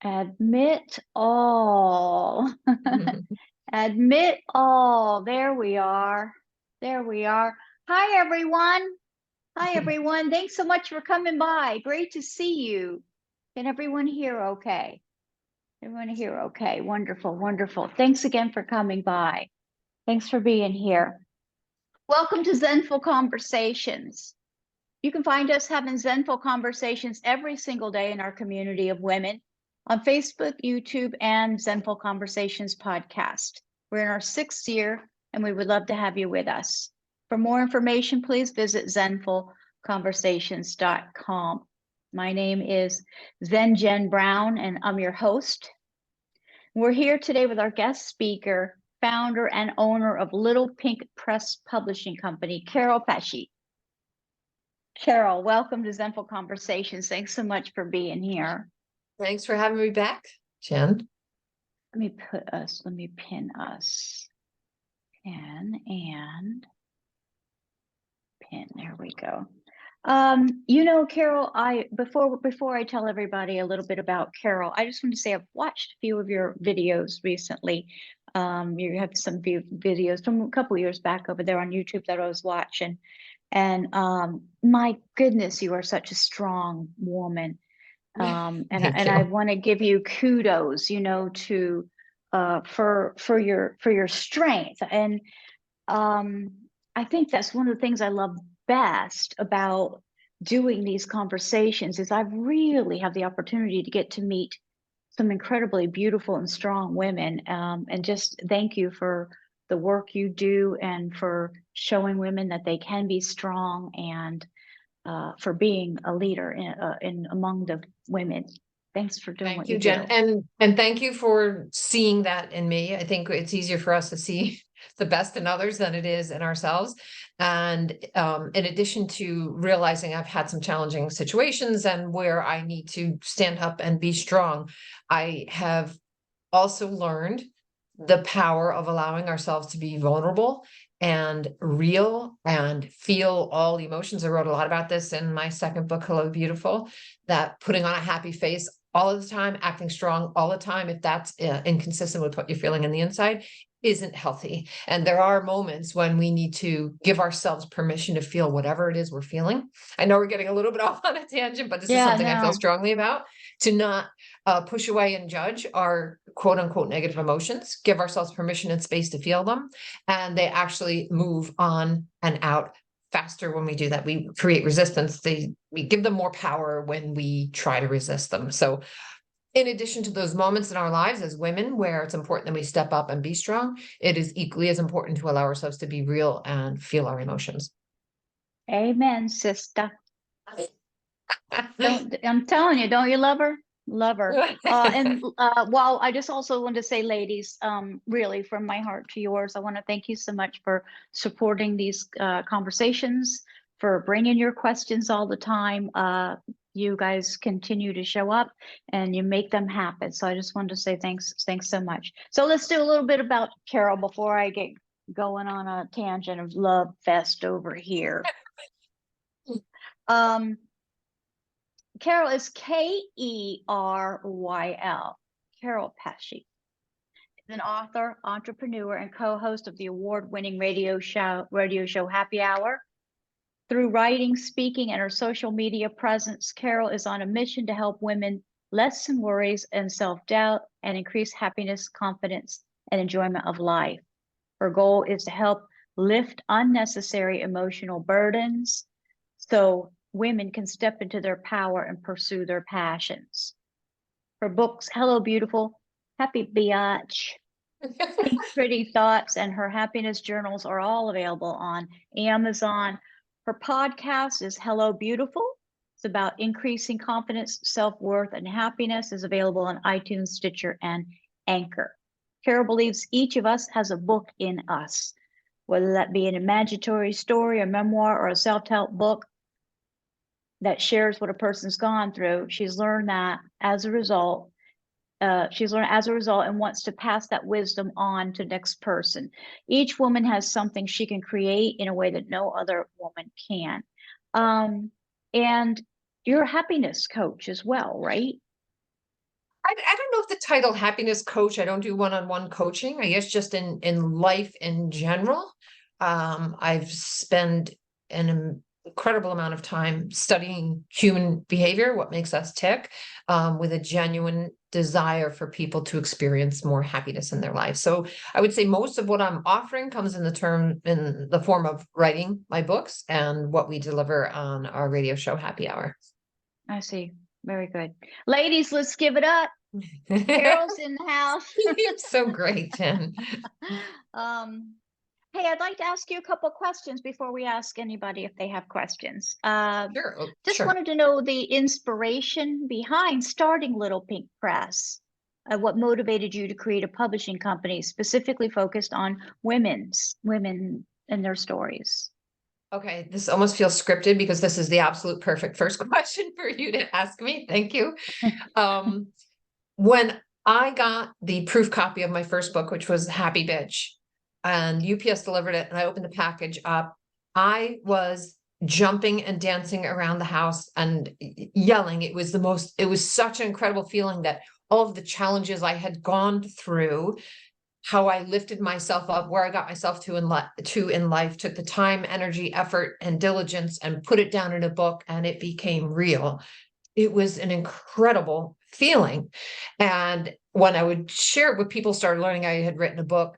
Admit all. Admit all. There we are. There we are. Hi, everyone. Hi, everyone. Thanks so much for coming by. Great to see you. Can everyone hear okay? Everyone hear okay? Wonderful, wonderful. Thanks again for coming by. Thanks for being here. Welcome to Zenful Conversations. You can find us having Zenful Conversations every single day in our community of women on Facebook, YouTube, and Zenful Conversations podcast. We're in our 6th year, and we would love to have you with us. For more information, please visit zenfulconversations.com. My name is Zen Brown, and I'm your host. We're here today with our guest speaker, founder and owner of Little Pink Press Publishing Company, KERYL PESCE. KERYL, welcome to Zenful Conversations. Thanks so much for being here. Thanks for having me back, Jen. Let me pin us. Pin and pin. There we go. KERYL, before I tell everybody a little bit about KERYL, I just want to say I've watched a few of your videos recently. You have some videos from a couple of years back over there on YouTube that I was watching. And my goodness, you are such a strong woman. And I want to give you kudos, for your strength. And I think that's one of the things I love best about doing these conversations is I really have the opportunity to get to meet some incredibly beautiful and strong women. And just thank you for the work you do and for showing women that they can be strong and for being a leader in among the women. Thanks for doing what you do. Thank you, Jen. And thank you for seeing that in me. I think it's easier for us to see the best in others than it is in ourselves. And in addition to realizing I've had some challenging situations and where I need to stand up and be strong, I have also learned the power of allowing ourselves to be vulnerable and real and feel all the emotions. I wrote a lot about this in my second book, Hello Beautiful, that putting on a happy face all of the time, acting strong all the time, if that's inconsistent with what you're feeling in the inside, isn't healthy. And there are moments when we need to give ourselves permission to feel whatever it is we're feeling. I know we're getting a little bit off on a tangent, but this is something I feel strongly about, to not push away and judge our quote unquote negative emotions, give ourselves permission and space to feel them. And they actually move on and out faster when we do that. We create resistance. We give them more power when we try to resist them. So in addition to those moments in our lives as women where it's important that we step up and be strong, it is equally as important to allow ourselves to be real and feel our emotions. Amen, sister. I'm telling you, don't you love her? Love her. Well, I just also want to say, ladies, really from my heart to yours, I want to thank you so much for supporting these conversations, for bringing your questions all the time. You guys continue to show up and you make them happen. So I just wanted to say thanks so much. So let's do a little bit about KERYL before I get going on a tangent of love fest over here. KERYL is KERYL, KERYL PESCE. Is an author, entrepreneur, and co-host of the award-winning radio show Happy Hour. Through writing, speaking, and her social media presence, KERYL is on a mission to help women lessen worries and self-doubt and increase happiness, confidence, and enjoyment of life. Her goal is to help lift unnecessary emotional burdens so women can step into their power and pursue their passions. Her books, Hello Beautiful, Happy Biatch, Pink Pretty Thoughts, and her happiness journals are all available on Amazon. Her podcast is Hello Beautiful. It's about increasing confidence, self-worth, and happiness. Is available on iTunes, Stitcher, and Anchor. KERYL believes each of us has a book in us, whether that be an imaginary story, a memoir, or a self-help book that shares what a person's gone through. She's learned as a result and wants to pass that wisdom on to the next person. Each woman has something she can create in a way that no other woman can. And you're a happiness coach as well, right? I don't know if the title happiness coach, I don't do one-on-one coaching, I guess just in life in general. I've spent an incredible amount of time studying human behavior, what makes us tick, with a genuine desire for people to experience more happiness in their life. So I would say most of what I'm offering comes in the form of writing my books and what we deliver on our radio show Happy Hour. I see. Very good. Ladies, let's give it up. KERYL's in the house. It's so great, Jen. Hey, I'd like to ask you a couple questions before we ask anybody if they have questions. Sure. Just Sure. wanted to know the inspiration behind starting Little Pink Press. What motivated you to create a publishing company specifically focused on women and their stories? Okay, this almost feels scripted because this is the absolute perfect first question for you to ask me. Thank you. When I got the proof copy of my first book, which was Happy Bitch, and UPS delivered it, and I opened the package up, I was jumping and dancing around the house and yelling. It was such an incredible feeling that all of the challenges I had gone through, how I lifted myself up, where I got myself to in life, took the time, energy, effort, and diligence and put it down in a book, and it became real. It was an incredible feeling. And when I would share it with people, started learning I had written a book,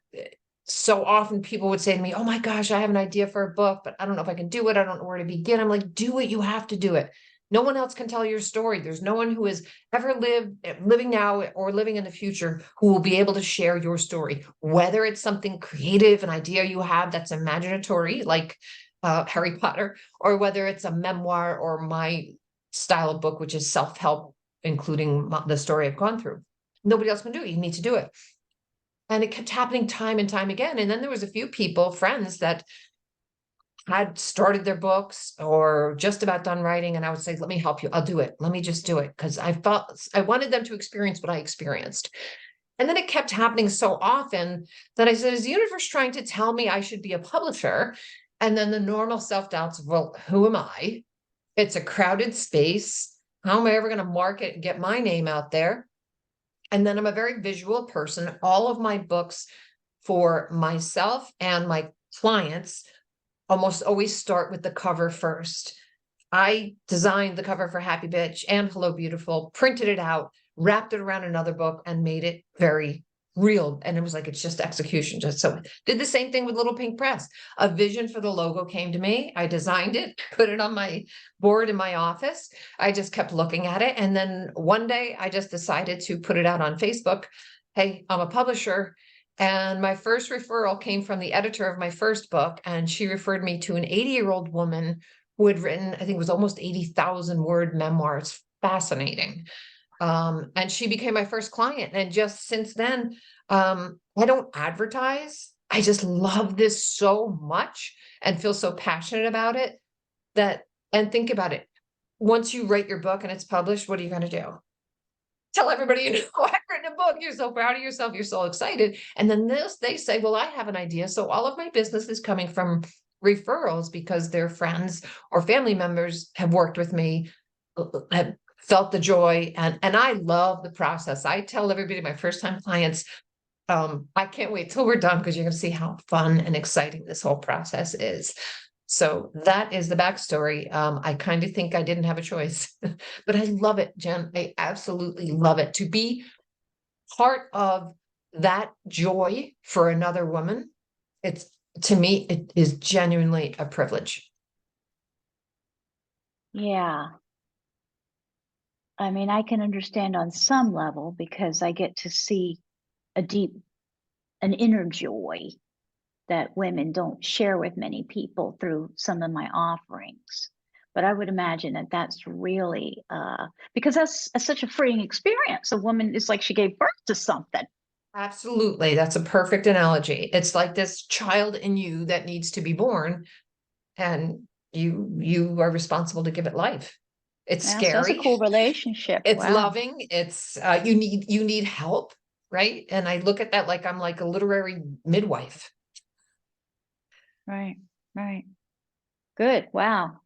so often people would say to me, "Oh my gosh, I have an idea for a book, but I don't know if I can do it. I don't know where to begin." I'm like, do it. You have to do it. No one else can tell your story. There's no one who has ever living now or living in the future who will be able to share your story, whether it's something creative, an idea you have that's imaginatory, like Harry Potter, or whether it's a memoir or my style of book, which is self-help, including the story I've gone through. Nobody else can do it. You need to do it. And it kept happening time and time again. And then there was a few people, friends, that had started their books or just about done writing. And I would say, let me help you. I'll do it. Let me just do it. Because I felt I wanted them to experience what I experienced. And then it kept happening so often that I said, is the universe trying to tell me I should be a publisher? And then the normal self-doubts of, well, who am I? It's a crowded space. How am I ever going to market and get my name out there? And then I'm a very visual person. All of my books for myself and my clients almost always start with the cover first. I designed the cover for Happy Bitch and Hello Beautiful, printed it out, wrapped it around another book, and made it very real. And it was like, it's just execution. Just so did the same thing with Little Pink Press. A vision for the logo came to me. I designed it, put it on my board in my office. I just kept looking at it. And then one day I just decided to put it out on Facebook. Hey, I'm a publisher. And my first referral came from the editor of my first book. And she referred me to an 80-year-old woman who had written, I think it was almost 80,000 word memoirs. Fascinating. And she became my first client. And just since then, I don't advertise. I just love this so much and feel so passionate about it and think about it. Once you write your book and it's published, what are you going to do? Tell everybody, I've written a book. You're so proud of yourself. You're so excited. And then they say, well, I have an idea. So all of my business is coming from referrals because their friends or family members have worked with me, have felt the joy. And I love the process. I tell everybody, my first time clients, I can't wait till we're done because you're going to see how fun and exciting this whole process is. So that is the backstory. I kind of think I didn't have a choice, but I love it, Jen. I absolutely love it. To be part of that joy for another woman, to me, it is genuinely a privilege. Yeah. I mean, I can understand on some level because I get to see an inner joy that women don't share with many people through some of my offerings. But I would imagine that that's really, because that's such a freeing experience. A woman is like she gave birth to something. Absolutely. That's a perfect analogy. It's like this child in you that needs to be born, and you are responsible to give it life. It's Yeah, so that's a scary. cool relationship. It's Wow. loving. It's you need help, right? And I look at that like I'm like a literary midwife. Right. Good. Wow.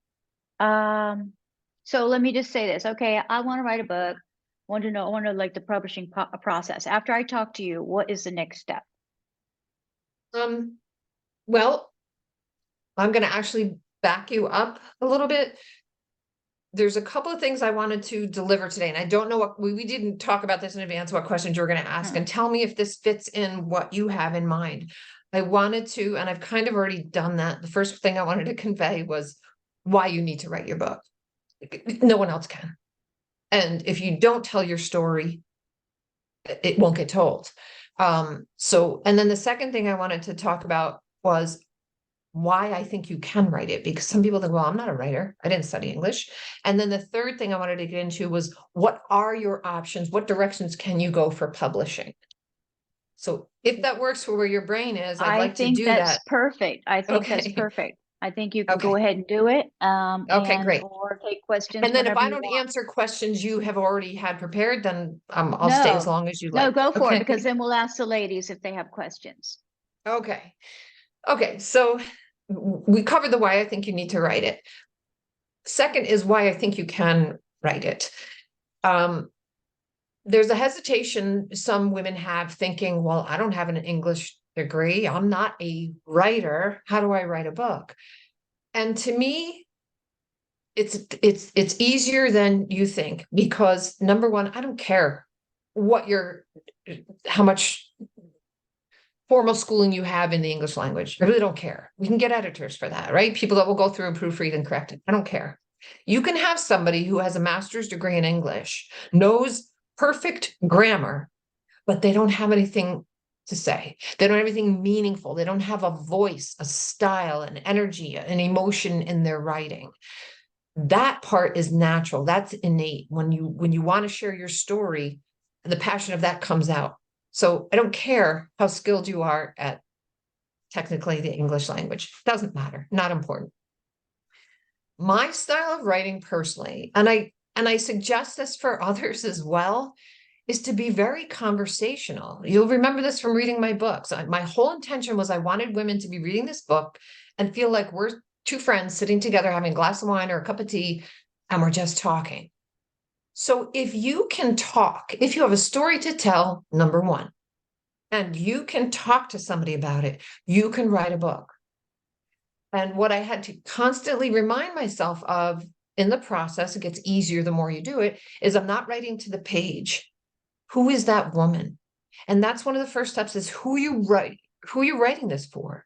So let me just say this. Okay, I want to write a book. Want to know, I want to like the publishing process. After I talk to you, what is the next step? Well, I'm going to actually back you up a little bit. There's a couple of things I wanted to deliver today, and I don't know what we didn't talk about this in advance, what questions you were going to ask, and tell me if this fits in what you have in mind. I wanted to, and I've kind of already done that. The first thing I wanted to convey was why you need to write your book. No one else can. And if you don't tell your story, it won't get told. And then the second thing I wanted to talk about was why I think you can write it, because some people think, well, I'm not a writer. I didn't study English. And then the third thing I wanted to get into was, what are your options? What directions can you go for publishing? So if that works for where your brain is, I'd like to do that's that. Perfect. I think that's Okay. perfect. I think you can Okay. go ahead and do it. Okay, great. Or take questions And then if whenever I you don't want. answer questions you have already had prepared, then I'll stay as No, long as you no, like. go for it, Okay. because then we'll ask the ladies if they have questions. Okay. Okay. So we covered the why I think you need to write it. Second is why I think you can write it. There's a hesitation some women have thinking, well, I don't have an English degree. I'm not a writer. How do I write a book? And to me, it's easier than you think, because number one, I don't care how much formal schooling you have in the English language. I really don't care. We can get editors for that, right? People that will go through and proofread and correct it. I don't care. You can have somebody who has a master's degree in English, knows perfect grammar, but they don't have anything to say. They don't have anything meaningful. They don't have a voice, a style, an energy, an emotion in their writing. That part is natural. That's innate. When you want to share your story, the passion of that comes out. So I don't care how skilled you are at technically the English language. Doesn't matter. Not important. My style of writing personally, and I suggest this for others as well, is to be very conversational. You'll remember this from reading my books. My whole intention was I wanted women to be reading this book and feel like we're two friends sitting together having a glass of wine or a cup of tea, and we're just talking. So if you can talk, if you have a story to tell, number one, and you can talk to somebody about it, you can write a book. And what I had to constantly remind myself of in the process, it gets easier the more you do it, is I'm not writing to the page. Who is that woman? And that's one of the first steps, is who you writing this for.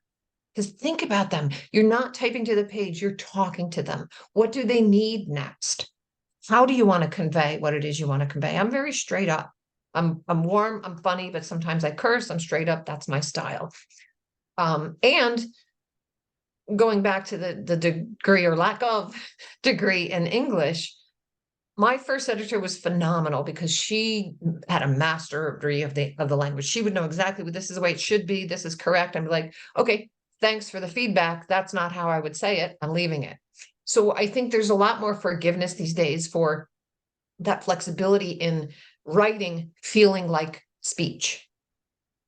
Because think about them. You're not typing to the page, you're talking to them. What do they need next? How do you want to convey what it is you want to convey? I'm very straight up. I'm warm, I'm funny, but sometimes I curse. I'm straight up. That's my style. And going back to the degree or lack of degree in English, my first editor was phenomenal, because she had a mastery of the language. She would know exactly what this is the way it should be. This is correct. I'm like, okay, thanks for the feedback. That's not how I would say it. I'm leaving it. So I think there's a lot more forgiveness these days for that flexibility in writing, feeling like speech.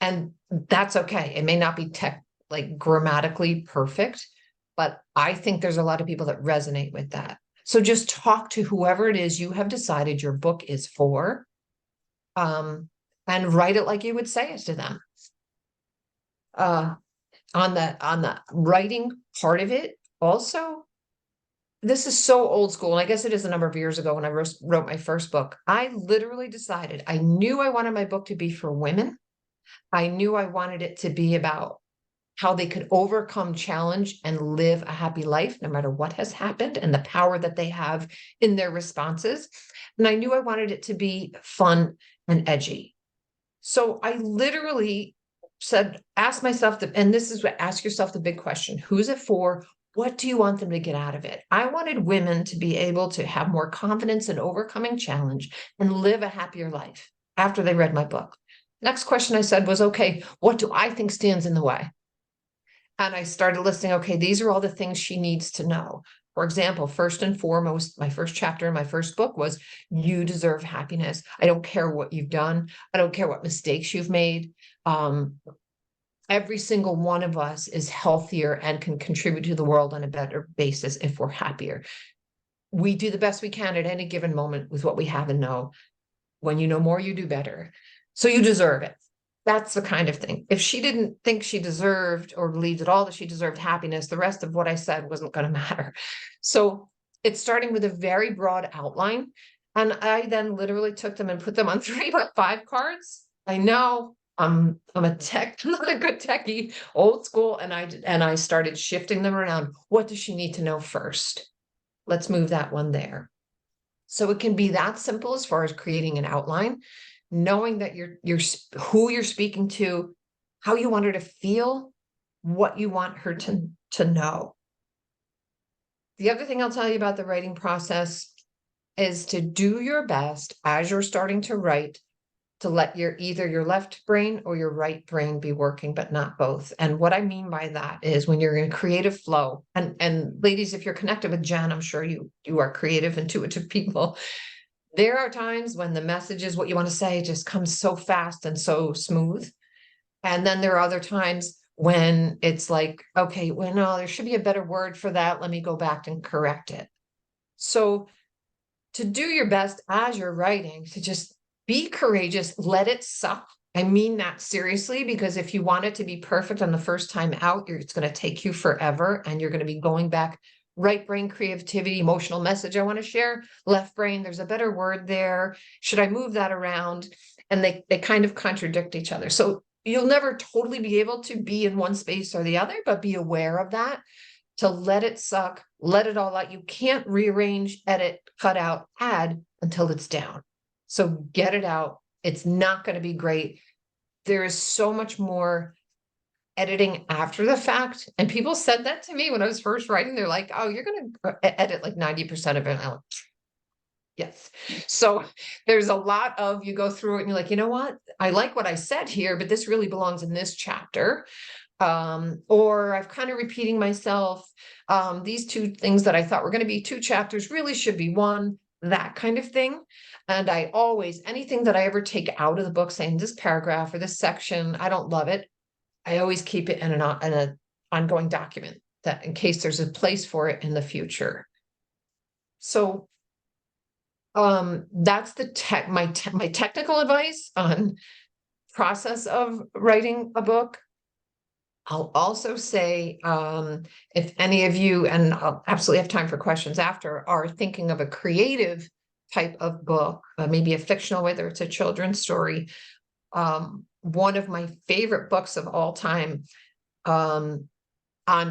And that's okay. It may not be like grammatically perfect, but I think there's a lot of people that resonate with that. So just talk to whoever it is you have decided your book is for, and write it like you would say it to them. On the writing part of it, also, this is so old school, and I guess it is a number of years ago when I wrote my first book. I literally decided, I knew I wanted my book to be for women. I knew I wanted it to be about how they could overcome challenge and live a happy life, no matter what has happened, and the power that they have in their responses. And I knew I wanted it to be fun and edgy. So I literally said, ask myself, and this is what, ask yourself the big question: who's it for? What do you want them to get out of it? I wanted women to be able to have more confidence in overcoming challenge and live a happier life after they read my book. Next question I said was, okay, what do I think stands in the way? And I started listing, okay, these are all the things she needs to know. For example, first and foremost, my first chapter in my first book was, you deserve happiness. I don't care what you've done. I don't care what mistakes you've made. Every single one of us is healthier and can contribute to the world on a better basis if we're happier. We do the best we can at any given moment with what we have and know. When you know more, you do better. So you deserve it. That's the kind of thing. If she didn't think she deserved or believed at all that she deserved happiness, the rest of what I said wasn't going to matter. So it's starting with a very broad outline. And I then literally took them and put them on 3x5 cards. I know I'm a tech, not a good techie, old school. And I started shifting them around. What does she need to know first? Let's move that one there. So it can be that simple as far as creating an outline, knowing that you're who you're speaking to, how you want her to feel, what you want her to know. The other thing I'll tell you about the writing process is to do your best as you're starting to write to let either your left brain or your right brain be working, but not both. And what I mean by that is when you're in creative flow, and ladies, if you're connected with Jen, I'm sure you are creative, intuitive people. There are times when the message is what you want to say just comes so fast and so smooth. And then there are other times when it's like, okay, well, no, there should be a better word for that. Let me go back and correct it. So to do your best as you're writing, to just be courageous, let it suck. I mean that seriously, because if you want it to be perfect on the first time out, it's going to take you forever, and you're going to be going back. Right brain, creativity, emotional message I want to share. Left brain, there's a better word there. Should I move that around? And they kind of contradict each other. So you'll never totally be able to be in one space or the other, but be aware of that, to let it suck, let it all out. You can't rearrange, edit, cut out, add until it's down. So get it out. It's not going to be great. There is so much more editing after the fact. And people said that to me when I was first writing. They're like, oh, you're going to edit like 90% of it. I'm like, yes. So there's a lot of, you go through it and you're like, you know what? I like what I said here, but this really belongs in this chapter. Or I've kind of repeating myself. These two things that I thought were going to be 2 chapters really should be 1, that kind of thing. And I always, anything that I ever take out of the book saying this paragraph or this section, I don't love it, I always keep it in an ongoing document, that in case there's a place for it in the future. So that's my technical advice on process of writing a book. I'll also say, if any of you, and I'll absolutely have time for questions after, are thinking of a creative type of book, maybe a fictional, whether it's a children's story. One of my favorite books of all time on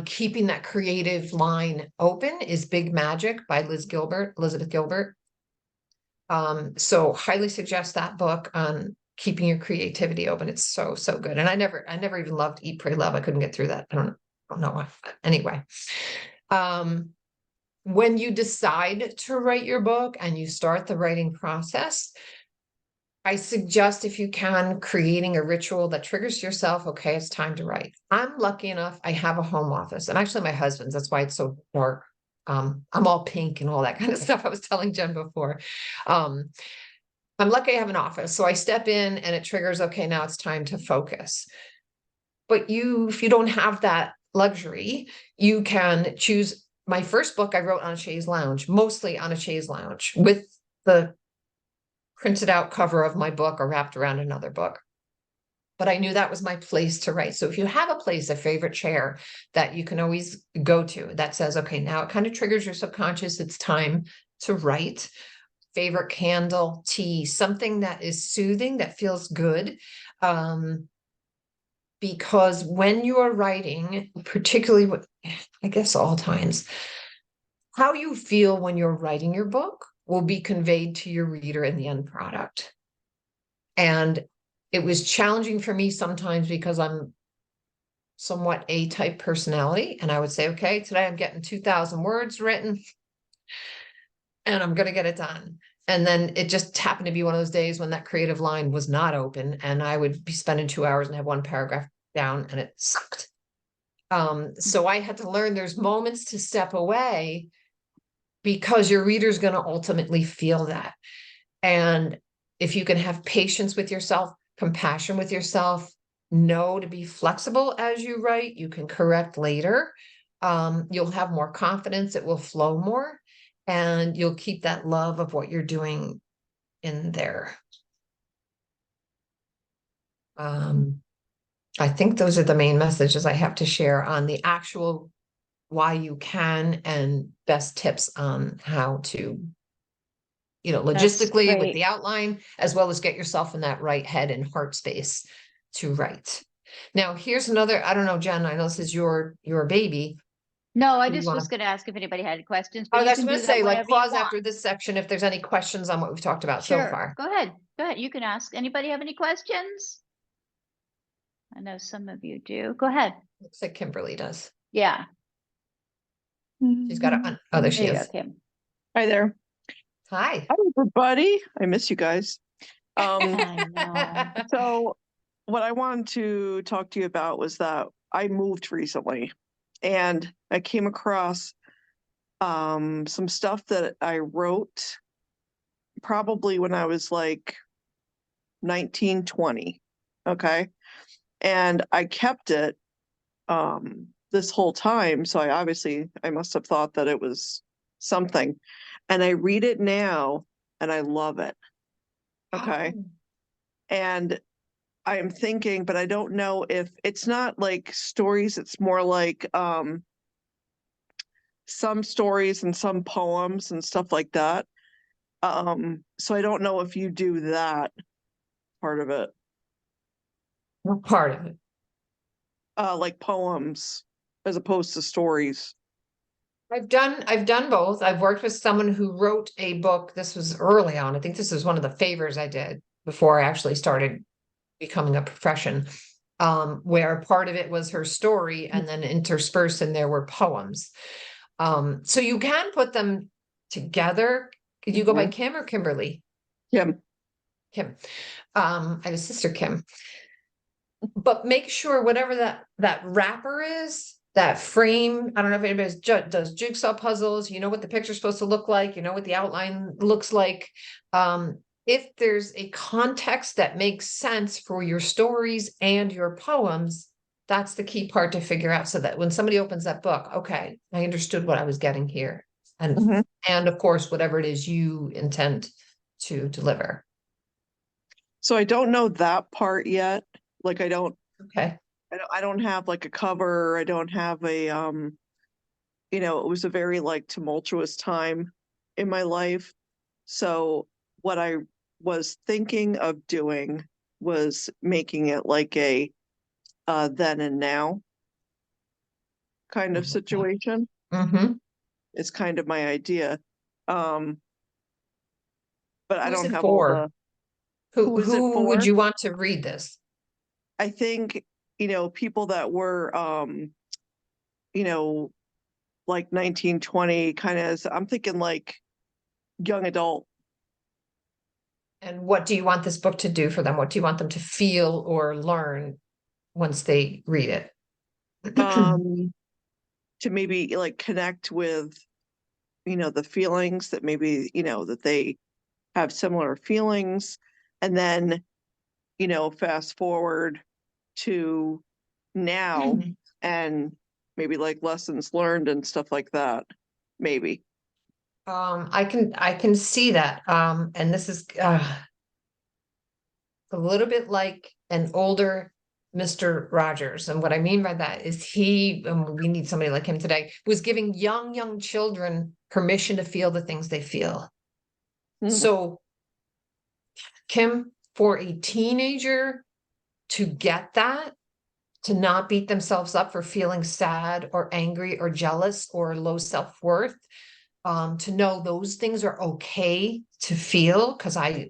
keeping that creative line open is Big Magic by Elizabeth Gilbert. So highly suggest that book on keeping your creativity open. It's so good. And I never even loved Eat, Pray, Love. I couldn't get through that. I don't know why. Anyway, when you decide to write your book and you start the writing process, I suggest, if you can, creating a ritual that triggers yourself. Okay, it's time to write. I'm lucky enough, I have a home office, and actually my husband's, that's why it's so dark. I'm all pink and all that kind of stuff I was telling Jen before. I'm lucky I have an office. So I step in and it triggers, okay, now it's time to focus. But if you don't have that luxury, you can choose. My first book I wrote on a chaise lounge, mostly on a chaise lounge, with the printed out cover of my book or wrapped around another book. But I knew that was my place to write. So if you have a place, a favorite chair that you can always go to that says, okay, now it kind of triggers your subconscious, it's time to write. Favorite candle, tea, something that is soothing, that feels good. Because when you are writing, particularly, I guess all times, how you feel when you're writing your book will be conveyed to your reader in the end product. And it was challenging for me sometimes because I'm somewhat A-type personality. And I would say, okay, today I'm getting 2,000 words written and I'm going to get it done. And then it just happened to be one of those days when that creative line was not open, and I would be spending 2 hours and have 1 paragraph down, and it sucked. So I had to learn there's moments to step away, because your reader's going to ultimately feel that. And if you can have patience with yourself, compassion with yourself, know to be flexible as you write, you can correct later. You'll have more confidence, it will flow more, and you'll keep that love of what you're doing in there. I think those are the main messages I have to share on the actual why you can and best tips on how to, logistically with the outline, as well as get yourself in that right head and heart space to write. Now, here's another, I don't know, Jen, I know this is your baby. No, I just was going to ask if anybody had any questions, I but you was can going do to that say, like, whenever you pause want. after this section if there's any questions on what we've talked about so far. Go ahead. Go ahead. You can ask. Anybody have any questions? I know some of you do. Go ahead. Looks like Kimberly does. Yeah. She's got a, oh, there she is. Kim. Hi there. Hi. Hi, everybody. I miss you guys. I know. So what I wanted to talk to you about was that I moved recently and I came across some stuff that I wrote probably when I was like 19, 20. Okay. And I kept it this whole time. So I must have thought that it was something. And I read it now and I love it. Okay. Oh. And I'm thinking, but I don't know if it's not like stories, it's more like some stories and some poems and stuff like that. So I don't know if you do that part of it. What part of it? Like poems as opposed to stories. I've done both. I've worked with someone who wrote a book. This was early on. I think this was one of the favors I did before I actually started becoming a profession, where part of it was her story and then interspersed in there were poems. So you can put them together. Could you go by Kim or Kimberly? Kim. Kim. I have a sister, Kim. But make sure whatever that wrapper is, that frame, I don't know if anybody does jigsaw puzzles, you know what the picture's supposed to look like, you know what the outline looks like. If there's a context that makes sense for your stories and your poems, that's the key part to figure out, so that when somebody opens that book, okay, I understood what I was getting here. And and of course, whatever it is you intend to deliver. So I don't know that part yet. Like I don't have like a cover. I don't have a it was a very like tumultuous time in my life. So what I was thinking of doing was making it like a then and now kind of situation. It's kind of my idea. But I Who's don't it have all for? the Who would you want to read this? I think, people that were like 19, 20 kind of, I'm thinking like young adult. And what do you want this book to do for them? What do you want them to feel or learn once they read it? To maybe like connect with, the feelings that maybe, that they have similar feelings. And then, fast forward to now and maybe like lessons learned and stuff like that. Maybe. I can see that. And this is a little bit like an older Mr. Rogers. And what I mean by that is we need somebody like him today, was giving young children permission to feel the things they feel. So Kim, for a teenager to get that, to not beat themselves up for feeling sad or angry or jealous or low self-worth, to know those things are okay to feel, because I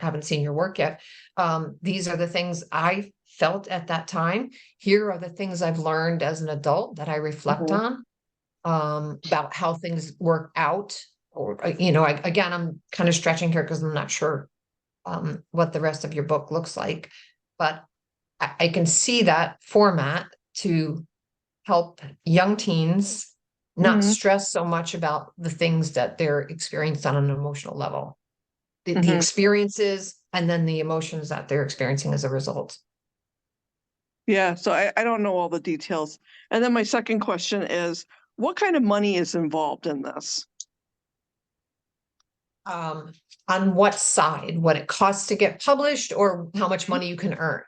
haven't seen your work yet. These are the things I felt at that time. Here are the things I've learned as an adult that I reflect on, about how things work out. Or, again, I'm kind of stretching here because I'm not sure what the rest of your book looks like, but I can see that format to help young teens not stress so much about the things that they're experiencing on an emotional level, the experiences and then the emotions that they're experiencing as a result. Yeah, so I don't know all the details. And then my second question is, what kind of money is involved in this? On what side, what it costs to get published or how much money you can earn?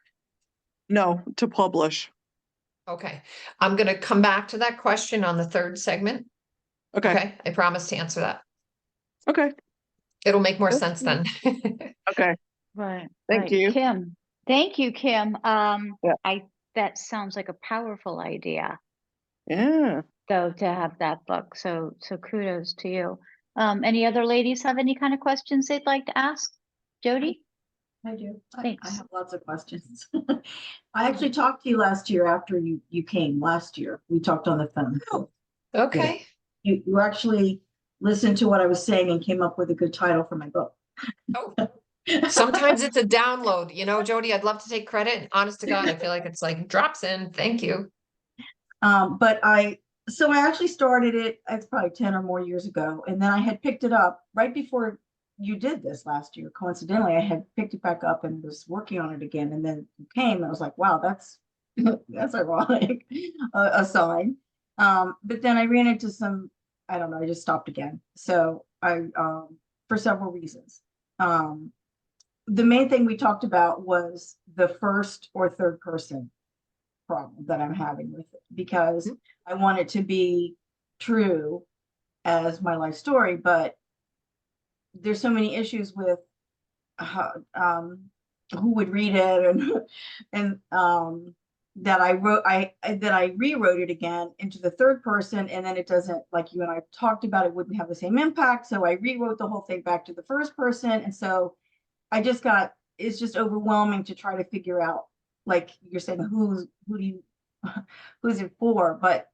No, to publish. Okay, I'm going to come back to that question on the third segment. Okay. Okay, I promise to answer that. Okay. It'll make more That's sense fine. then. Okay. Right. Thank right. you. Kim. Thank you, Kim. Yeah. That sounds like a powerful idea, Yeah. though, to have that book. So kudos to you. Any other ladies have any kind of questions they'd like to ask? Jody? I do. I Thanks. have lots of questions. I actually talked to you last year after you came last year. We talked on the phone. Okay. You actually listened to what I was saying and came up with a good title for my book. Oh, sometimes it's a download, you know, Jody, I'd love to take credit. Honest to God, I feel like it's like drops in. Thank you. But so I actually started it, it's probably 10 or more years ago. And then I had picked it up right before you did this last year. Coincidentally, I had picked it back up and was working on it again. And then you came and I was like, wow, that's ironic, a sign. But then I ran into some, I don't know, I just stopped again. So for several reasons. The main thing we talked about was the first or third person problem that I'm having with it, because I want it to be true as my life story, but there's so many issues with how, who would read it, and that I rewrote it again into the third person, and then it doesn't, like you and I talked about, it wouldn't have the same impact. So I rewrote the whole thing back to the first person, and so it's just overwhelming to try to figure out, like you're saying, who's it for, but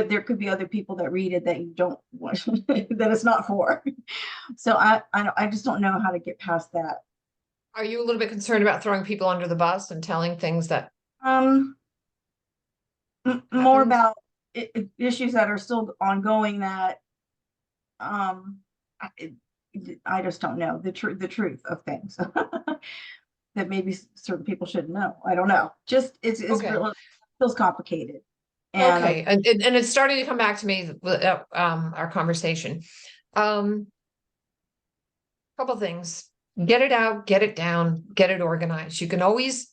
there could be other people that read it that you don't want, that it's not for. So I just don't know how to get past that. Are you a little bit concerned about throwing people under the bus and telling things that more about issues that are still ongoing that I just don't know the truth of things that maybe certain people shouldn't know. I don't know. Just it's Okay. really feels complicated. And okay, and it's starting to come back to me with our conversation. Couple things. Get it out, get it down, get it organized. You can always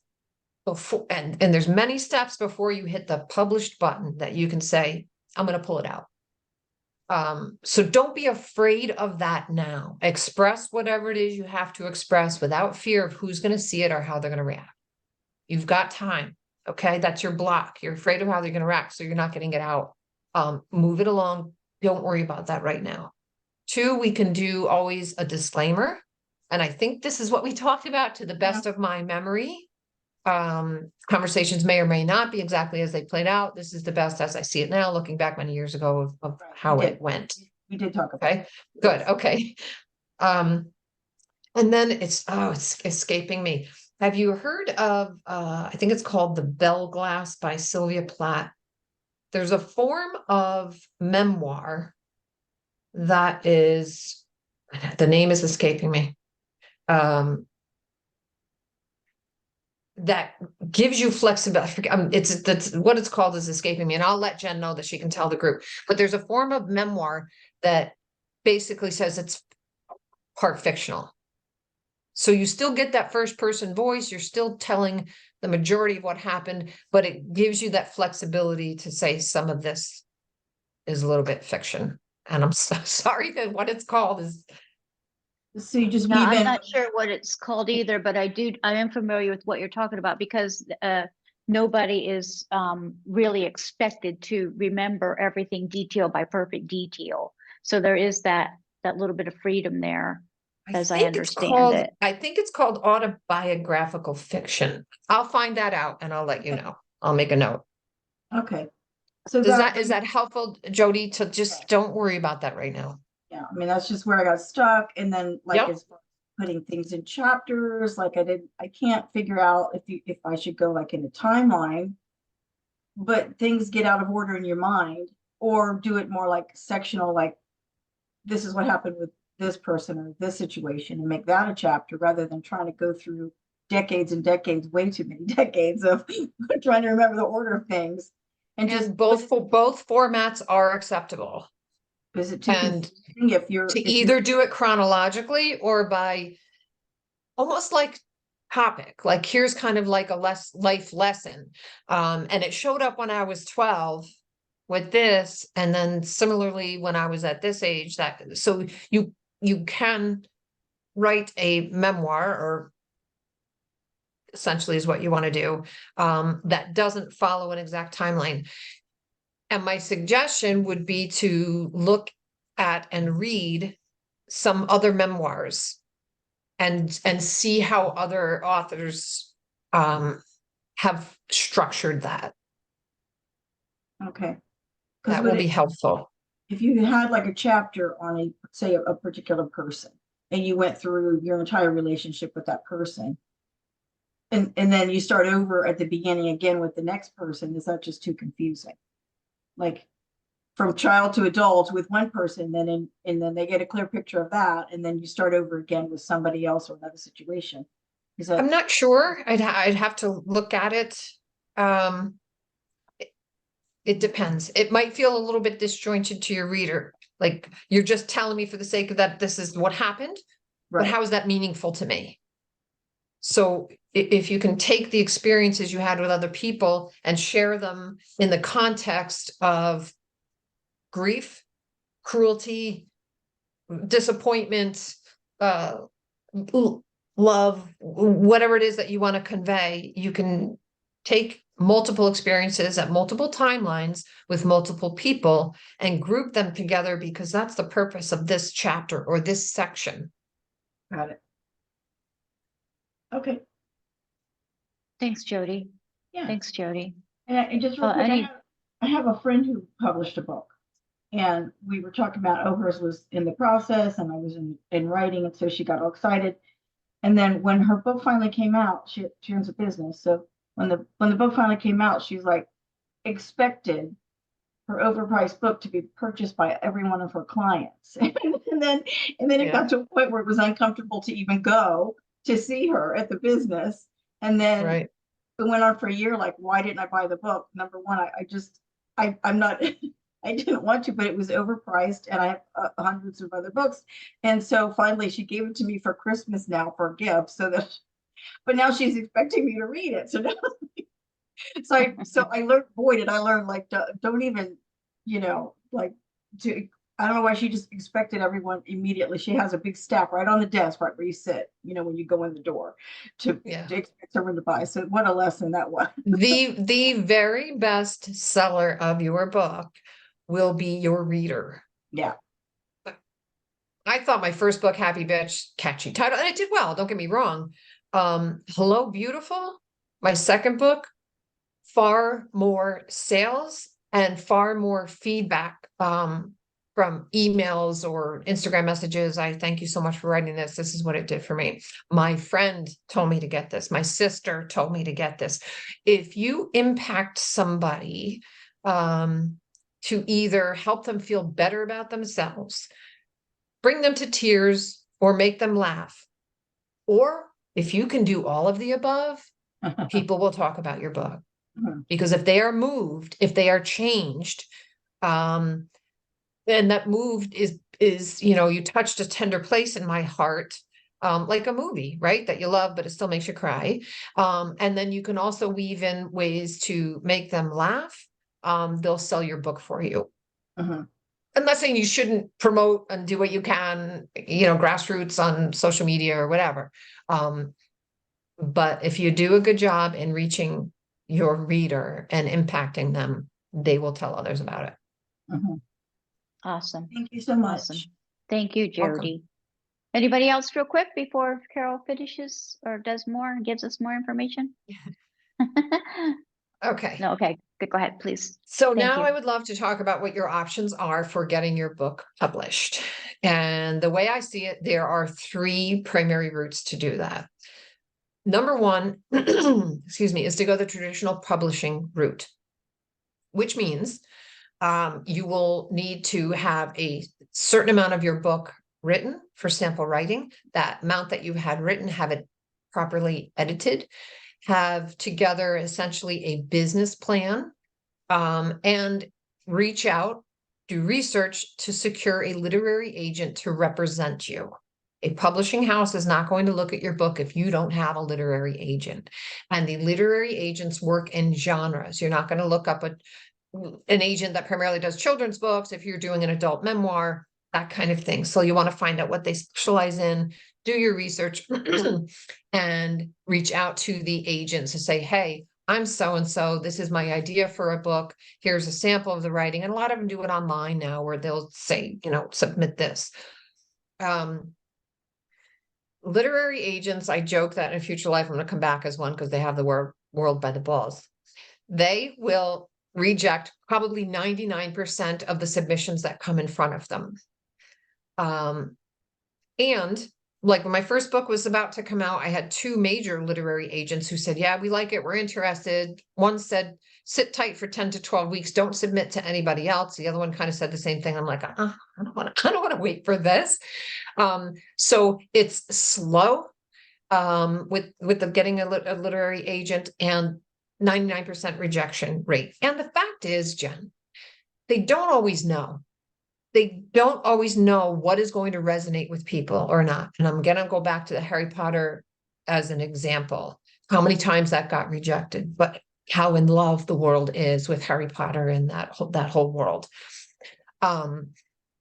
before and there's many steps before you hit the published button that you can say, I'm going to pull it out. So don't be afraid of that now. Express whatever it is you have to express without fear of who's going to see it or how they're going to react. You've got time. Okay, that's your block. You're afraid of how they're going to react, so you're not getting it out. Move it along. Don't worry about that right now. 2, we can do always a disclaimer. And I think this is what we talked about to the best of my memory. Conversations may or may not be exactly as they played out. This is the best as I see it now, looking back many years ago of how it went. We did talk about Okay, good. Okay. And then it's escaping me. Have you heard of, I think it's called The Bell Glass by Sylvia Plath. There's a form of memoir that is, the name is escaping me, that gives you flexibility. That's what it's called is escaping me. And I'll let Jen know that she can tell the group. But there's a form of memoir that basically says it's part fictional. So you still get that first person voice, you're still telling the majority of what happened, but it gives you that flexibility to say some of this is a little bit fiction. And I'm so sorry that what it's called is. So you just No, weave I'm in. not sure what it's called either, but I am familiar with what you're talking about, because nobody is really expected to remember everything detail by perfect detail. So there is that little bit of freedom there, as I understand it. I think it's called autobiographical fiction. I'll find that out and I'll let you know. I'll make a note. Okay. So is that helpful, Jody, to just don't worry about that right now? Yeah, I mean, that's just where I got stuck. And then like Yep. as far as putting things in chapters, like I can't figure out if I should go like in a timeline, but things get out of order in your mind, or do it more like sectional, like this is what happened with this person or this situation, and make that a chapter rather than trying to go through decades and decades, way too many decades of trying to remember the order of things. And just both formats are acceptable. Is it too And confusing if you're to if you're- either do it chronologically or by almost like topic, like here's kind of like a life lesson. And it showed up when I was 12 with this, and then similarly when I was at this age, that so you can write a memoir, or essentially is what you want to do, that doesn't follow an exact timeline. And my suggestion would be to look at and read some other memoirs and see how other authors have structured that. okay. 'Cause That would will be it- helpful. if you had like a chapter on a, say, a particular person, and you went through your entire relationship with that person, and then you start over at the beginning again with the next person, is that just too confusing? Like from child to adult with one person, and then they get a clear picture of that, and then you start over again with somebody else or another situation. Is that I'm not sure. I'd have to look at it. It depends. It might feel a little bit disjointed to your reader. Like you're just telling me for the sake of that, this is what happened, but right? how is that meaningful to me? So if you can take the experiences you had with other people and share them in the context of grief, cruelty, disappointment, love, whatever it is that you want to convey, you can take multiple experiences at multiple timelines with multiple people and group them together, because that's the purpose of this chapter or this section. Got it. Okay. Thanks, Jody. Yeah. Thanks, Jody. And just real quick, I have a friend who published a book, and we were talking about, oh, hers was in the process and I was in writing, and so she got all excited. And then when her book finally came out, she owns a business. So when the book finally came out, she's like expected her overpriced book to be purchased by every one of her clients. and then it got to a point where it was uncomfortable to even go to see her at the business. And then Right. it went on for a year. Like, why didn't I buy the book? Number one, I'm not, I didn't want to, but it was overpriced, and I have hundreds of other books. And so finally she gave it to me for Christmas now for a gift, but now she's expecting me to read it. So now, so I learned, boy, did I learn, like, don't even, like, I don't know why she just expected everyone immediately. She has a big stack right on the desk, right where you sit, when you go in the door to expect someone to buy. So what a lesson that was. The very best seller of your book will be your reader. Yeah. I thought my first book, Happy Bitch, catchy title, and it did well, don't get me wrong. Hello, Beautiful, my second book, far more sales and far more feedback from emails or Instagram messages. I thank you so much for writing this. This is what it did for me. My friend told me to get this. My sister told me to get this. If you impact somebody to either help them feel better about themselves, bring them to tears, or make them laugh, or if you can do all of the above, people will talk about your book. Because if they are moved, if they are changed, and that moved is you touched a tender place in my heart, like a movie, right? That you love, but it still makes you cry. And then you can also weave in ways to make them laugh. They'll sell your book for you. I'm not saying you shouldn't promote and do what you can, grassroots on social media or whatever. But if you do a good job in reaching your reader and impacting them, they will tell others about it. Awesome. Thank you so much. Awesome. Thank you, Welcome. Jody. Anybody else real quick before KERYL finishes or does more and gives us more information? Okay. No, okay. Good. Go ahead, please. So Thank now you. I would love to talk about what your options are for getting your book published. And the way I see it, there are three primary routes to do that. Number one, excuse me, is to go the traditional publishing route, which means you will need to have a certain amount of your book written for sample writing. That amount that you had written, have it properly edited, have together essentially a business plan, and reach out Do research to secure a literary agent to represent you. A publishing house is not going to look at your book if you don't have a literary agent. And the literary agents work in genres. You're not going to look up an agent that primarily does children's books if you're doing an adult memoir, that kind of thing. So you want to find out what they specialize in, do your research, and reach out to the agents to say, hey, I'm so-and-so, this is my idea for a book. Here's a sample of the writing. And a lot of them do it online now where they'll say, submit this. Literary agents, I joke that in a future life, I'm going to come back as one because they have the world by the balls. They will reject probably 99% of the submissions that come in front of them. And like when my first book was about to come out, I had 2 major literary agents who said, yeah, we like it, we're interested. One said, sit tight for 10 to 12 weeks, don't submit to anybody else. The other one kind of said the same thing. I'm like, I don't want to wait for this. So it's slow with the getting a literary agent, and 99% rejection rate. And the fact is, Jen, they don't always know. They don't always know what is going to resonate with people or not. And I'm going to go back to the Harry Potter as an example, how many times that got rejected, but how in love the world is with Harry Potter and that whole world.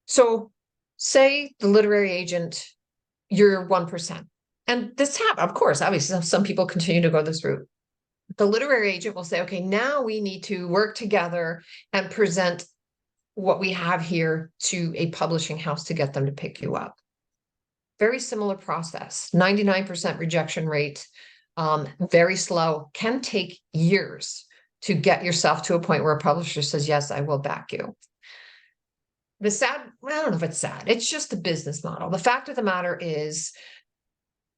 So say the literary agent, you're 1%. And this happens, of course, obviously some people continue to go this route. The literary agent will say, okay, now we need to work together and present what we have here to a publishing house to get them to pick you up. Very similar process, 99% rejection rate, very slow, can take years to get yourself to a point where a publisher says, yes, I will back you. I don't know if it's sad, it's just a business model. The fact of the matter is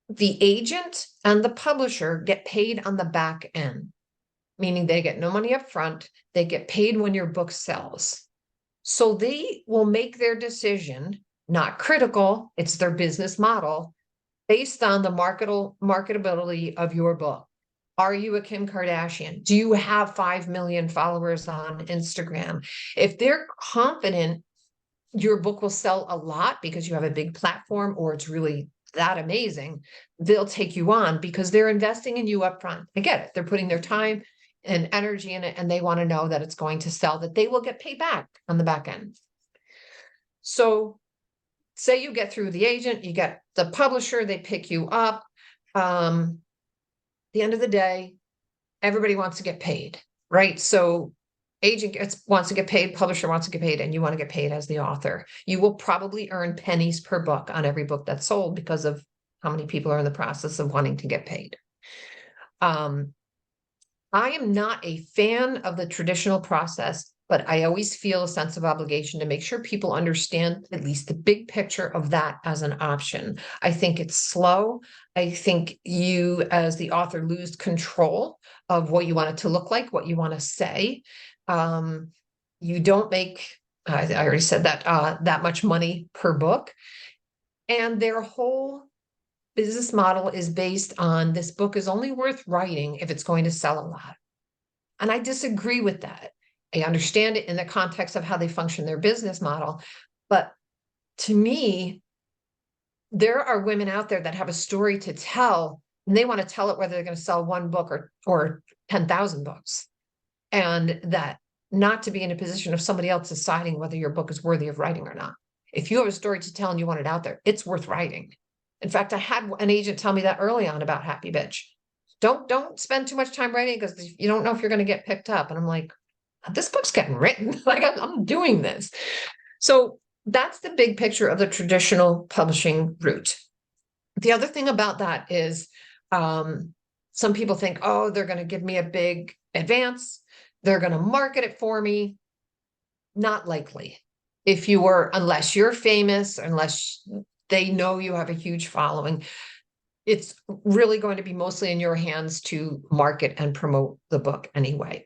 the agent and the publisher get paid on the back end, meaning they get no money up front, they get paid when your book sells. So they will make their decision, not critical, it's their business model, based on the marketability of your book. Are you a Kim Kardashian? Do you have 5 million followers on Instagram? If they're confident your book will sell a lot because you have a big platform or it's really that amazing, they'll take you on because they're investing in you up front. I get it. They're putting their time and energy in it, and they want to know that it's going to sell, that they will get paid back on the back end. So say you get through the agent, you get the publisher, they pick you up. The end of the day, everybody wants to get paid, right? So agent wants to get paid, publisher wants to get paid, and you want to get paid as the author. You will probably earn pennies per book on every book that's sold because of how many people are in the process of wanting to get paid. I am not a fan of the traditional process, but I always feel a sense of obligation to make sure people understand at least the big picture of that as an option. I think it's slow. I think you, as the author, lose control of what you want it to look like, what you want to say. You don't make, I already said that, that much money per book. And their whole business model is based on this book is only worth writing if it's going to sell a lot. And I disagree with that. I understand it in the context of how they function their business model. But to me, there are women out there that have a story to tell, and they want to tell it whether they're going to sell 1 book or 10,000 books. And that not to be in a position of somebody else deciding whether your book is worthy of writing or not. If you have a story to tell and you want it out there, it's worth writing. In fact, I had an agent tell me that early on about Happy Bitch. Don't spend too much time writing because you don't know if you're going to get picked up. And I'm like, this book's getting written. Like I'm doing this. So that's the big picture of the traditional publishing route. The other thing about that is some people think, oh, they're going to give me a big advance. They're going to market it for me. Not likely. Unless you're famous, unless they know you have a huge following, it's really going to be mostly in your hands to market and promote the book anyway.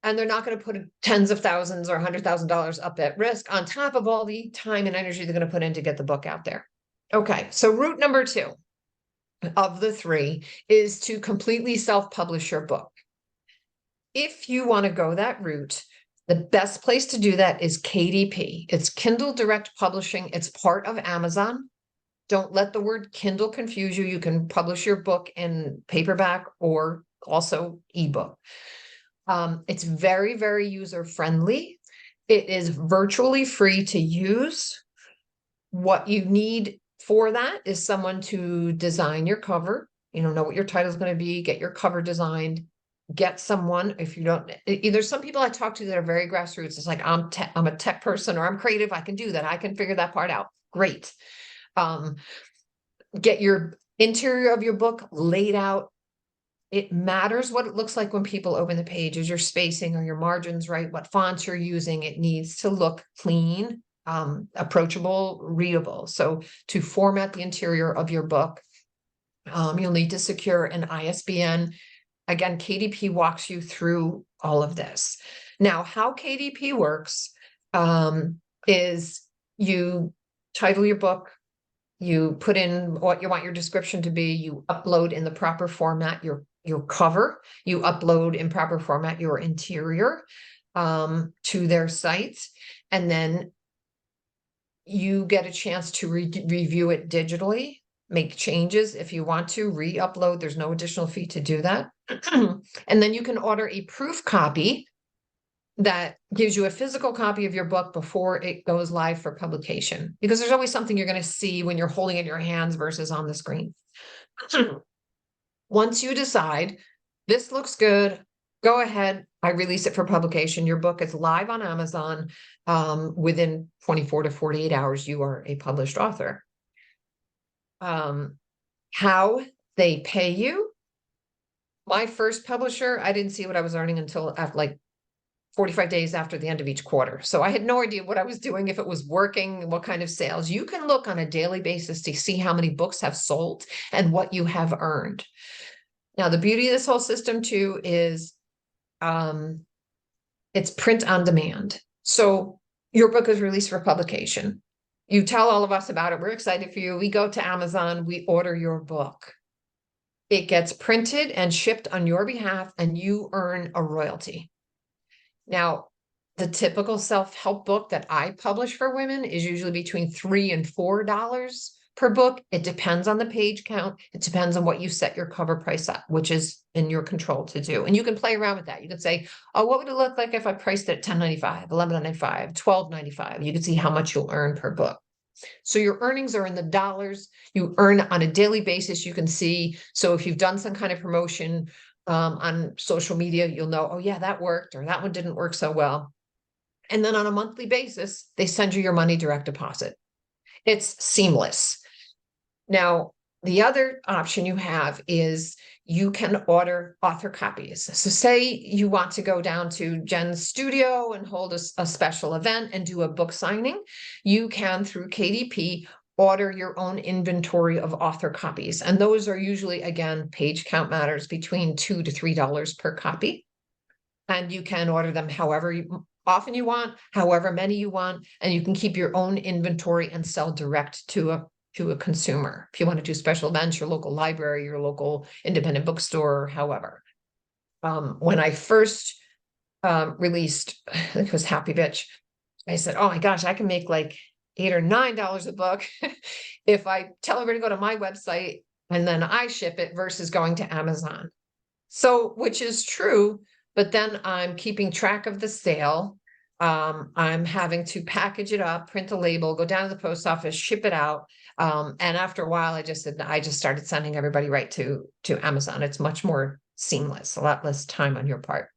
And they're not going to put tens of thousands or $100,000 up at risk on top of all the time and energy they're going to put in to get the book out there. Okay, so route number 2 of the 3 is to completely self-publish your book. If you want to go that route, The best place to do that is KDP. It's Kindle Direct Publishing. It's part of Amazon. Don't let the word Kindle confuse you. You can publish your book in paperback or also ebook. It's very, very user-friendly. It is virtually free to use. What you need for that is someone to design your cover, know what your title is going to be, get your cover designed, get someone, if you don't, there's some people I talk to that are very grassroots. It's like, I'm a tech person, or I'm creative. I can do that. I can figure that part out. Great. Get your interior of your book laid out. It matters what it looks like when people open the page. Is your spacing or your margins right? What fonts you're using? It needs to look clean, approachable, readable. So to format the interior of your book, you'll need to secure an ISBN. Again, KDP walks you through all of this. Now, how KDP works is you title your book, you put in what you want your description to be, you upload in the proper format your cover, you upload in proper format your interior to their site, and then you get a chance to review it digitally, make changes if you want to, re-upload. There's no additional fee to do that. And then you can order a proof copy that gives you a physical copy of your book before it goes live for publication, because there's always something you're going to see when you're holding it in your hands versus on the screen. Once you decide this looks good, go ahead, I release it for publication. Your book is live on Amazon. Within 24 to 48 hours, you are a published author. How they pay you. My first publisher, I didn't see what I was earning until after like 45 days after the end of each quarter. So I had no idea what I was doing, if it was working, what kind of sales. You can look on a daily basis to see how many books have sold and what you have earned. Now, the beauty of this whole system too is it's print on demand. So your book is released for publication. You tell all of us about it. We're excited for you. We go to Amazon, we order your book. It gets printed and shipped on your behalf, and you earn a royalty. Now, the typical self-help book that I publish for women is usually between $3 and $4 per book. It depends on the page count. It depends on what you set your cover price at, which is in your control to do. And you can play around with that. You can say, oh, what would it look like if I priced it at $10.95, $11.95, $12.95? You can see how much you'll earn per book. So your earnings are in the dollars. You earn on a daily basis. You can see. So if you've done some kind of promotion on social media, you'll know, oh yeah, that worked, or that one didn't work so well. And then on a monthly basis, they send you your money direct deposit. It's seamless. Now, the other option you have is you can order author copies. So say you want to go down to Jen's studio and hold a special event and do a book signing. You can, through KDP, order your own inventory of author copies. And those are usually, again, page count matters, between $2 to $3 per copy. And you can order them however often you want, however many you want, and you can keep your own inventory and sell direct to a consumer. If you want to do special events, your local library, your local independent bookstore, however. When I first released, I think it was Happy Bitch, I said, oh my gosh, I can make like $8 or $9 a book if I tell everybody to go to my website and then I ship it versus going to Amazon. So, which is true, but then I'm keeping track of the sale. I'm having to package it up, print a label, go down to the post office, ship it out. And after a while, I just started sending everybody right to Amazon. It's much more seamless, a lot less time on your part.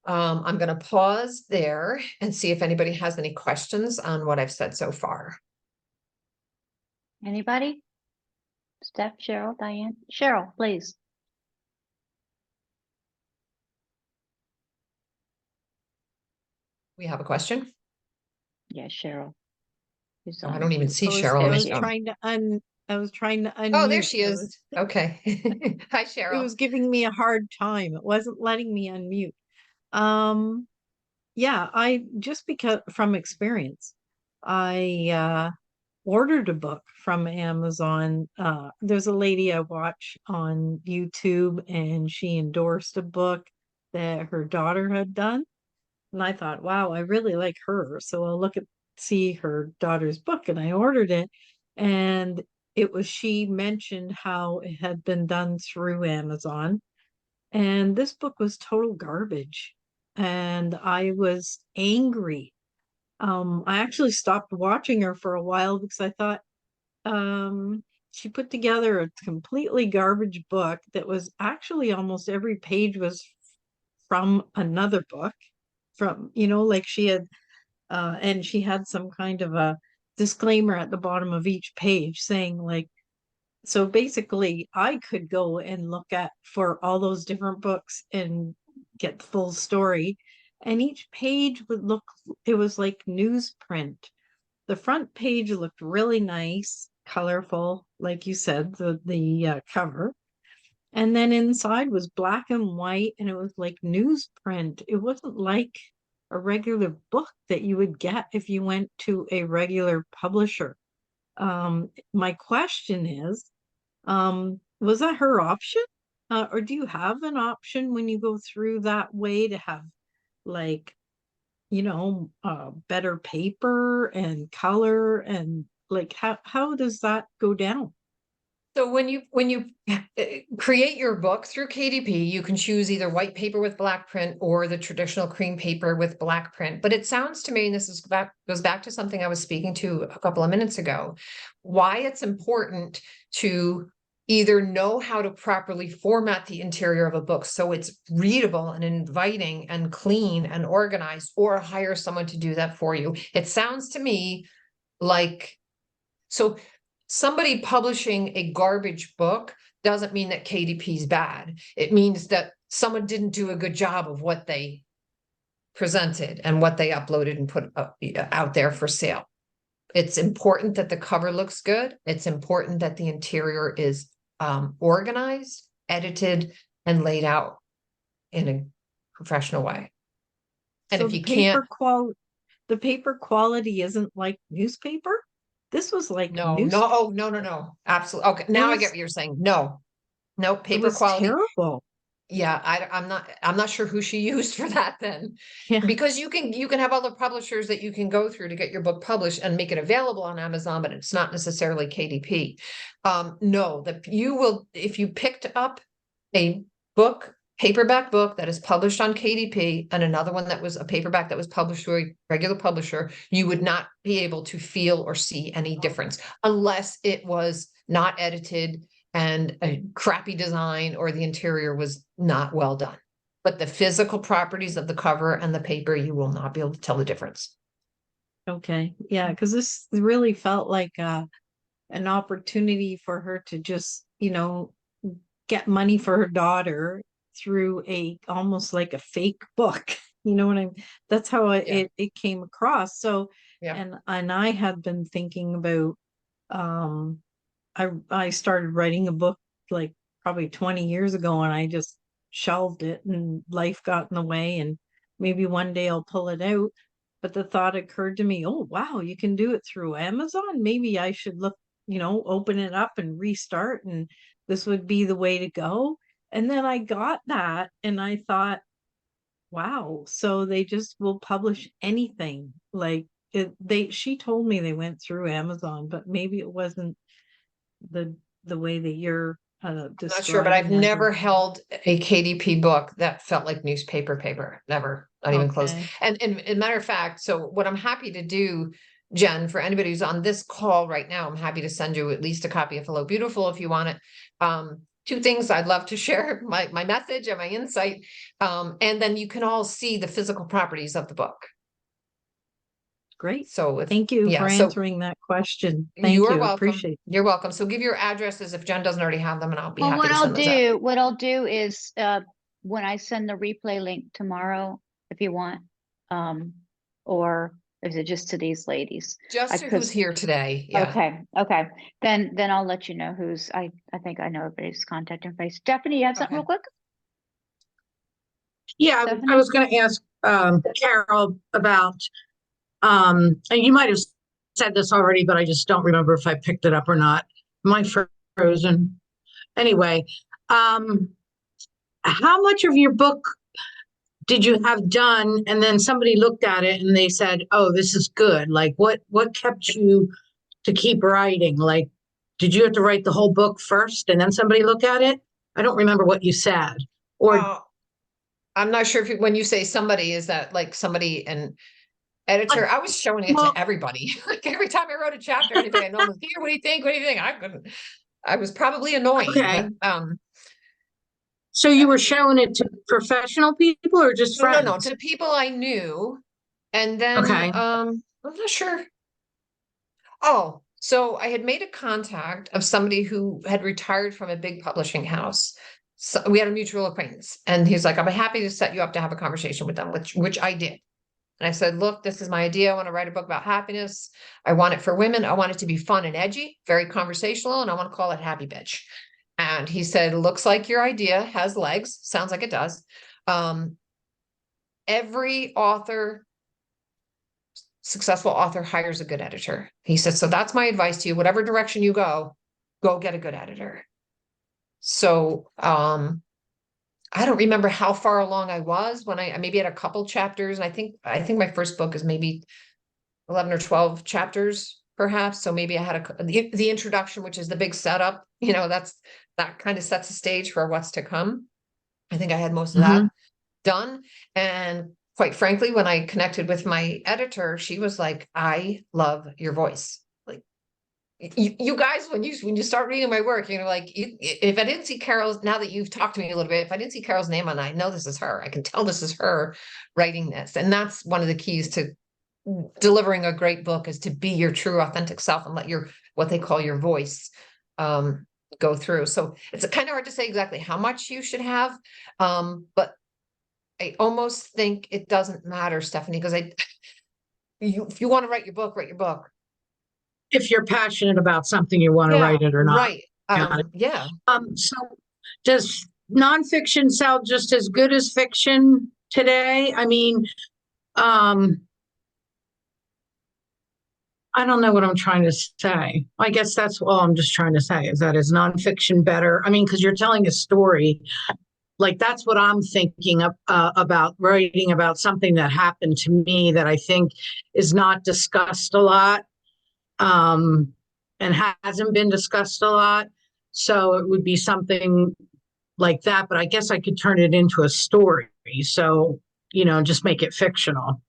I'm going to pause there and see if anybody has any questions on what I've said so far. Anybody? Steph, Cheryl, Diane? Cheryl, please. We have a question? Yeah, Cheryl. Oh, I don't even see I Cheryl. was trying to unmute. Oh, there she is. Okay. Hi, Cheryl. It was giving me a hard time. It wasn't letting me unmute. Yeah, I just because from experience, I ordered a book from Amazon. There's a lady I watch on YouTube, and she endorsed a book, that her daughter had done. And I thought, wow, I really like her. So I'll see her daughter's book. And I ordered it. And she mentioned how it had been done through Amazon. And this book was total garbage. And I was angry. I actually stopped watching her for a while because I thought, she put together a completely garbage book that was actually almost every page was from another book from, like she had, and she had some kind of a disclaimer at the bottom of each page saying like, so basically I could go and look at for all those different books and get the full story. And each page it was like newsprint. The front page looked really nice, colorful, like you said, the cover. And then inside was black and white, and it was like newsprint. It wasn't like a regular book that you would get if you went to a regular publisher. My question is, was that her option? Or do you have an option when you go through that way to have like, better paper and color and like how does that go down? So when you create your book through KDP, you can choose either white paper with black print or the traditional cream paper with black print. But it sounds to me, and goes back to something I was speaking to a couple of minutes ago, why it's important to either know how to properly format the interior of a book so it's readable and inviting and clean and organized, or hire someone to do that for you. It sounds to me like, so somebody publishing a garbage book doesn't mean that KDP is bad. It means that someone didn't do a good job of what they presented and what they uploaded and put out there for sale. It's important that the cover looks good. It's important that the interior is organized, edited, and laid out in a professional way. And So if you can't, the paper quality isn't like newspaper. This was like no, absolutely. Okay, now I get what you're saying. No, paper quality. Terrible. Yeah, I'm not sure who she used for that then. Yeah. Because you can have other publishers that you can go through to get your book published and make it available on Amazon, but it's not necessarily KDP. No, that you will, if you picked up a paperback book that is published on KDP and another one that was a paperback that was published through a regular publisher, you would not be able to feel or see any difference unless it was not edited and a crappy design or the interior was not well done. But the physical properties of the cover and the paper, you will not be able to tell the difference. Okay. Yeah, because this really felt like an opportunity for her to just, get money for her daughter through almost like a fake book. You know what I mean? That's how it came across. So, and I had been thinking about, I started writing a book like probably 20 years ago, and I just shelved it and life got in the way, and maybe one day I'll pull it out. But the thought occurred to me, oh, wow, you can do it through Amazon. Maybe I should look, open it up and restart, and this would be the way to go. And then I got that and I thought, wow, so they just will publish anything. Like she told me they went through Amazon, but maybe it wasn't the way that you're I'm not sure, but I've never held a KDP book that felt like newspaper paper. Never, not even close. And a matter of fact, so what I'm happy to do, Jen, for anybody who's on this call right now, I'm happy to send you at least a copy of Hello Beautiful if you want it. Two things I'd love to share, my message and my insight. And then you can all see the physical properties of the book. Great. So thank you for answering that question. Thank you. Welcome. Appreciate it. You're welcome. So give your addresses if Jen doesn't already have them, and I'll be happy to send those out. What I'll do is when I send the replay link tomorrow, if you want, or is it just to these ladies? Just to who's here today. Yeah. Okay. Then I'll let you know who's. I think I know everybody's contact information. Stephanie, you have something real quick? Yeah, I was going to ask KERYL about. And you might have said this already, but I just don't remember if I picked it up or not. My frozen. Anyway, how much of your book did you have done, and then somebody looked at it and they said, oh, this is good? Like what kept you to keep writing? Like, did you have to write the whole book first and then somebody look at it? I don't remember what you said. Or I'm not sure if when you say somebody, is that like somebody, an editor? I was showing it well- to everybody. Like every time I wrote a chapter, anybody I know was here. What do you think? What do you think? I couldn't. I was probably annoying, Okay. but so you were showing it to professional people or just no, friends? no, to people I knew, and then Okay. I'm not sure. Oh, so I had made a contact of somebody who had retired from a big publishing house. So we had a mutual acquaintance, and he's like, "I'll be happy to set you up to have a conversation with them," which I did. And I said, "Look, this is my idea. I want to write a book about happiness. I want it for women. I want it to be fun and edgy, very conversational, and I want to call it Happy Bitch." And he said, "Looks like your idea has legs. Sounds like it does." Every author, successful author, hires a good editor. He said, "So that's my advice to you. Whatever direction you go get a good editor." So I don't remember how far along I was when I maybe had a couple chapters. And I think my first book is maybe 11 or 12 chapters, perhaps. So maybe I had the introduction, which is the big setup. That kind of sets the stage for what's to come. I think I had most of that done. And quite frankly, when I connected with my editor, she was like, "I love your voice." Like you guys, when you start reading my work, like if I didn't see KERYL's, now that you've talked to me a little bit, if I didn't see KERYL's name on it, I know this is her. I can tell this is her writing this. And that's one of the keys to delivering a great book, is to be your true authentic self and let what they call your voice go through. So it's kind of hard to say exactly how much you should have, but I almost think it doesn't matter, Stephanie, because if you want to write your book, write your book. If you're passionate about something, you want to write it or not. Right. Yeah. So does nonfiction sell just as good as fiction today? I mean, I don't know what I'm trying to say. I guess that's all I'm just trying to say, is that is nonfiction better? I mean, because you're telling a story. Like that's what I'm thinking of, about writing about something that happened to me that I think is not discussed a lot, and hasn't been discussed a lot. So it would be something like that, but I guess I could turn it into a story. So, just make it fictional.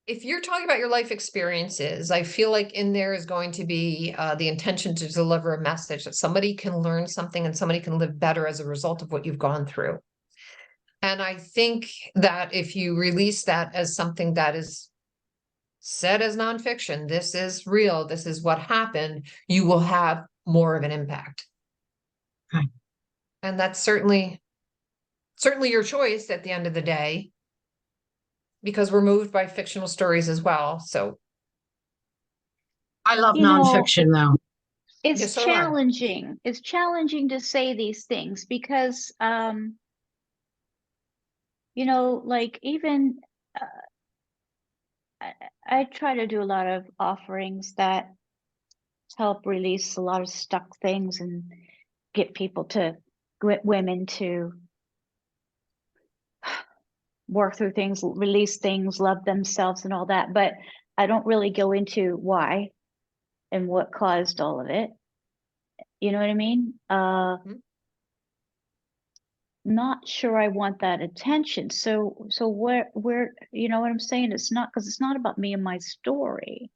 If you're talking about your life experiences, I feel like in there is going to be the intention to deliver a message that somebody can learn something and somebody can live better as a result of what you've gone through. And I think that if you release that as something that is said as nonfiction, this is real, this is what happened, you will have more of an impact. Okay. And that's certainly your choice at the end of the day, because we're moved by fictional stories as well. So I love nonfiction though. It's Yes, so do I. challenging. It's challenging to say these things because, like even I try to do a lot of offerings that help release a lot of stuck things and get people to women to work through things, release things, love themselves and all that. But I don't really go into why and what caused all of it. You know what I mean? Not sure I want that attention. So where, you know what I'm saying? It's not, because it's not about me and my story.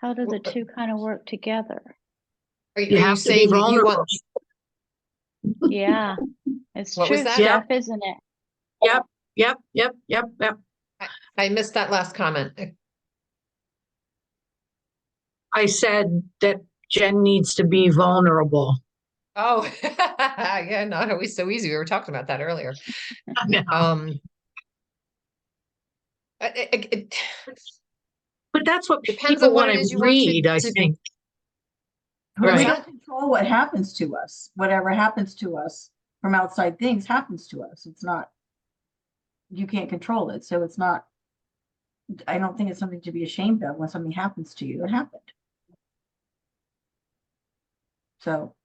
How do the two kind of work together? Are You you have to be saying that you vulnerable. want? Yeah, it's What was true that? stuff, isn't it? Yep. I missed that last comment. I said that Jen needs to be vulnerable. Oh, yeah, not always so easy. We were talking about that earlier. No. But that's what Depends people on what want it to is you want read, I think. We Right. don't control what happens to us. Whatever happens to us from outside things happens to us. It's not, you can't control it. So it's not, I don't think it's something to be ashamed of when something happens to you. It happened. So.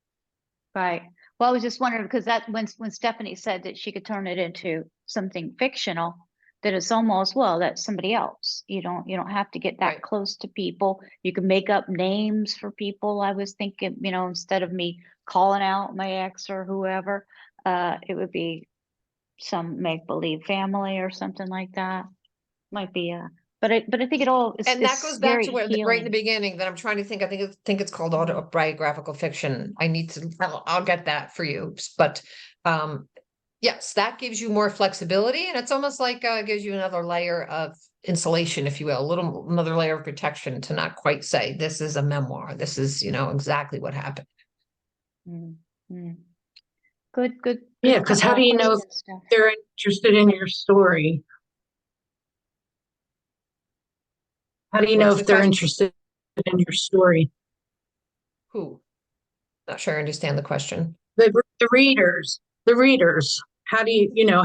Right. Well, I was just wondering because that when Stephanie said that she could turn it into something fictional, that it's almost, well, that's somebody else. You don't have to get that Right. close to people. You can make up names for people. I was thinking, instead of me calling out my ex or whoever, it would be some make-believe family or something like that. Might be but I think it all is, And that goes back very to what right in the healing. beginning that I'm trying to think. I think it's called autobiographical fiction. I need to. I'll get that for you. But yes, that gives you more flexibility, and it's almost like gives you another layer of insulation, if you will, another layer of protection to not quite say this is a memoir. This is exactly what happened. Mm, mm. Good. Yeah, because how do you know if stuff. they're interested in your story? How do you know What's if the they're question? interested in your story? Who? Not sure I understand the question. The readers, the readers. How do you know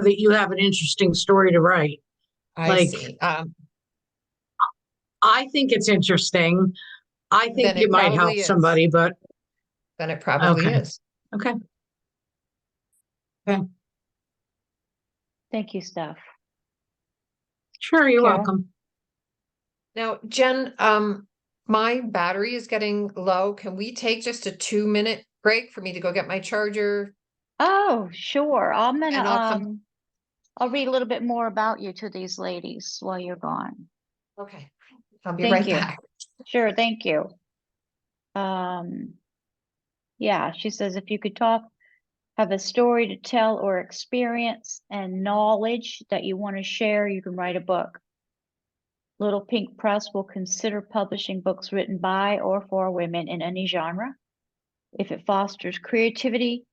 that you have an interesting story to write? I Like, see. I think it's interesting. I think Then it it might help probably is. somebody, but Then it probably okay. is. Okay. Thank you, Steph. Sure, you're KERYL? welcome. Now, Jen, my battery is getting low. Can we take just a 2-minute break for me to go get my charger? Oh, sure. I'm gonna And I'll come. I'll read a little bit more about you to these ladies while you're gone. Okay, I'll be Thank right you. back. Sure, thank you. Yeah, she says if you could have a story to tell or experience and knowledge that you want to share, you can write a book. Little Pink Press will consider publishing books written by or for women in any genre. If it fosters creativity,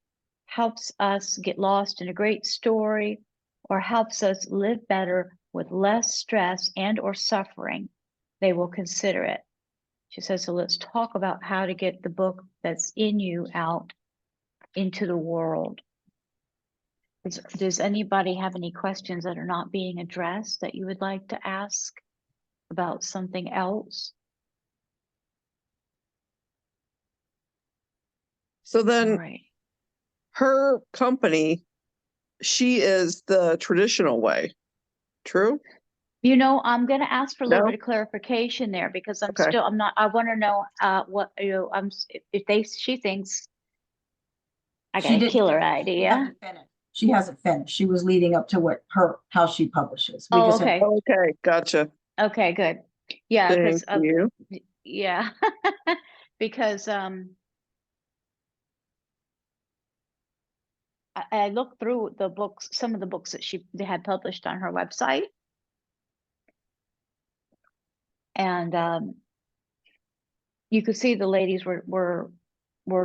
helps us get lost in a great story, or helps us live better with less stress and or suffering, they will consider it. She says, so let's talk about how to get the book that's in you out into the world. Does anybody have any questions that are not being addressed that you would like to ask about something else? So All then right. her company, she is the traditional way. True? I'm going to ask for a little No? bit of clarification there because Okay. I want to know what, she thinks I got a killer idea. She hasn't finished. She was leading up to how she publishes. We Oh, just had- okay. Okay, gotcha. Okay, good. Yeah, Thank because you. yeah, because I looked through the books, some of the books that they had published on her website, and you could see the ladies were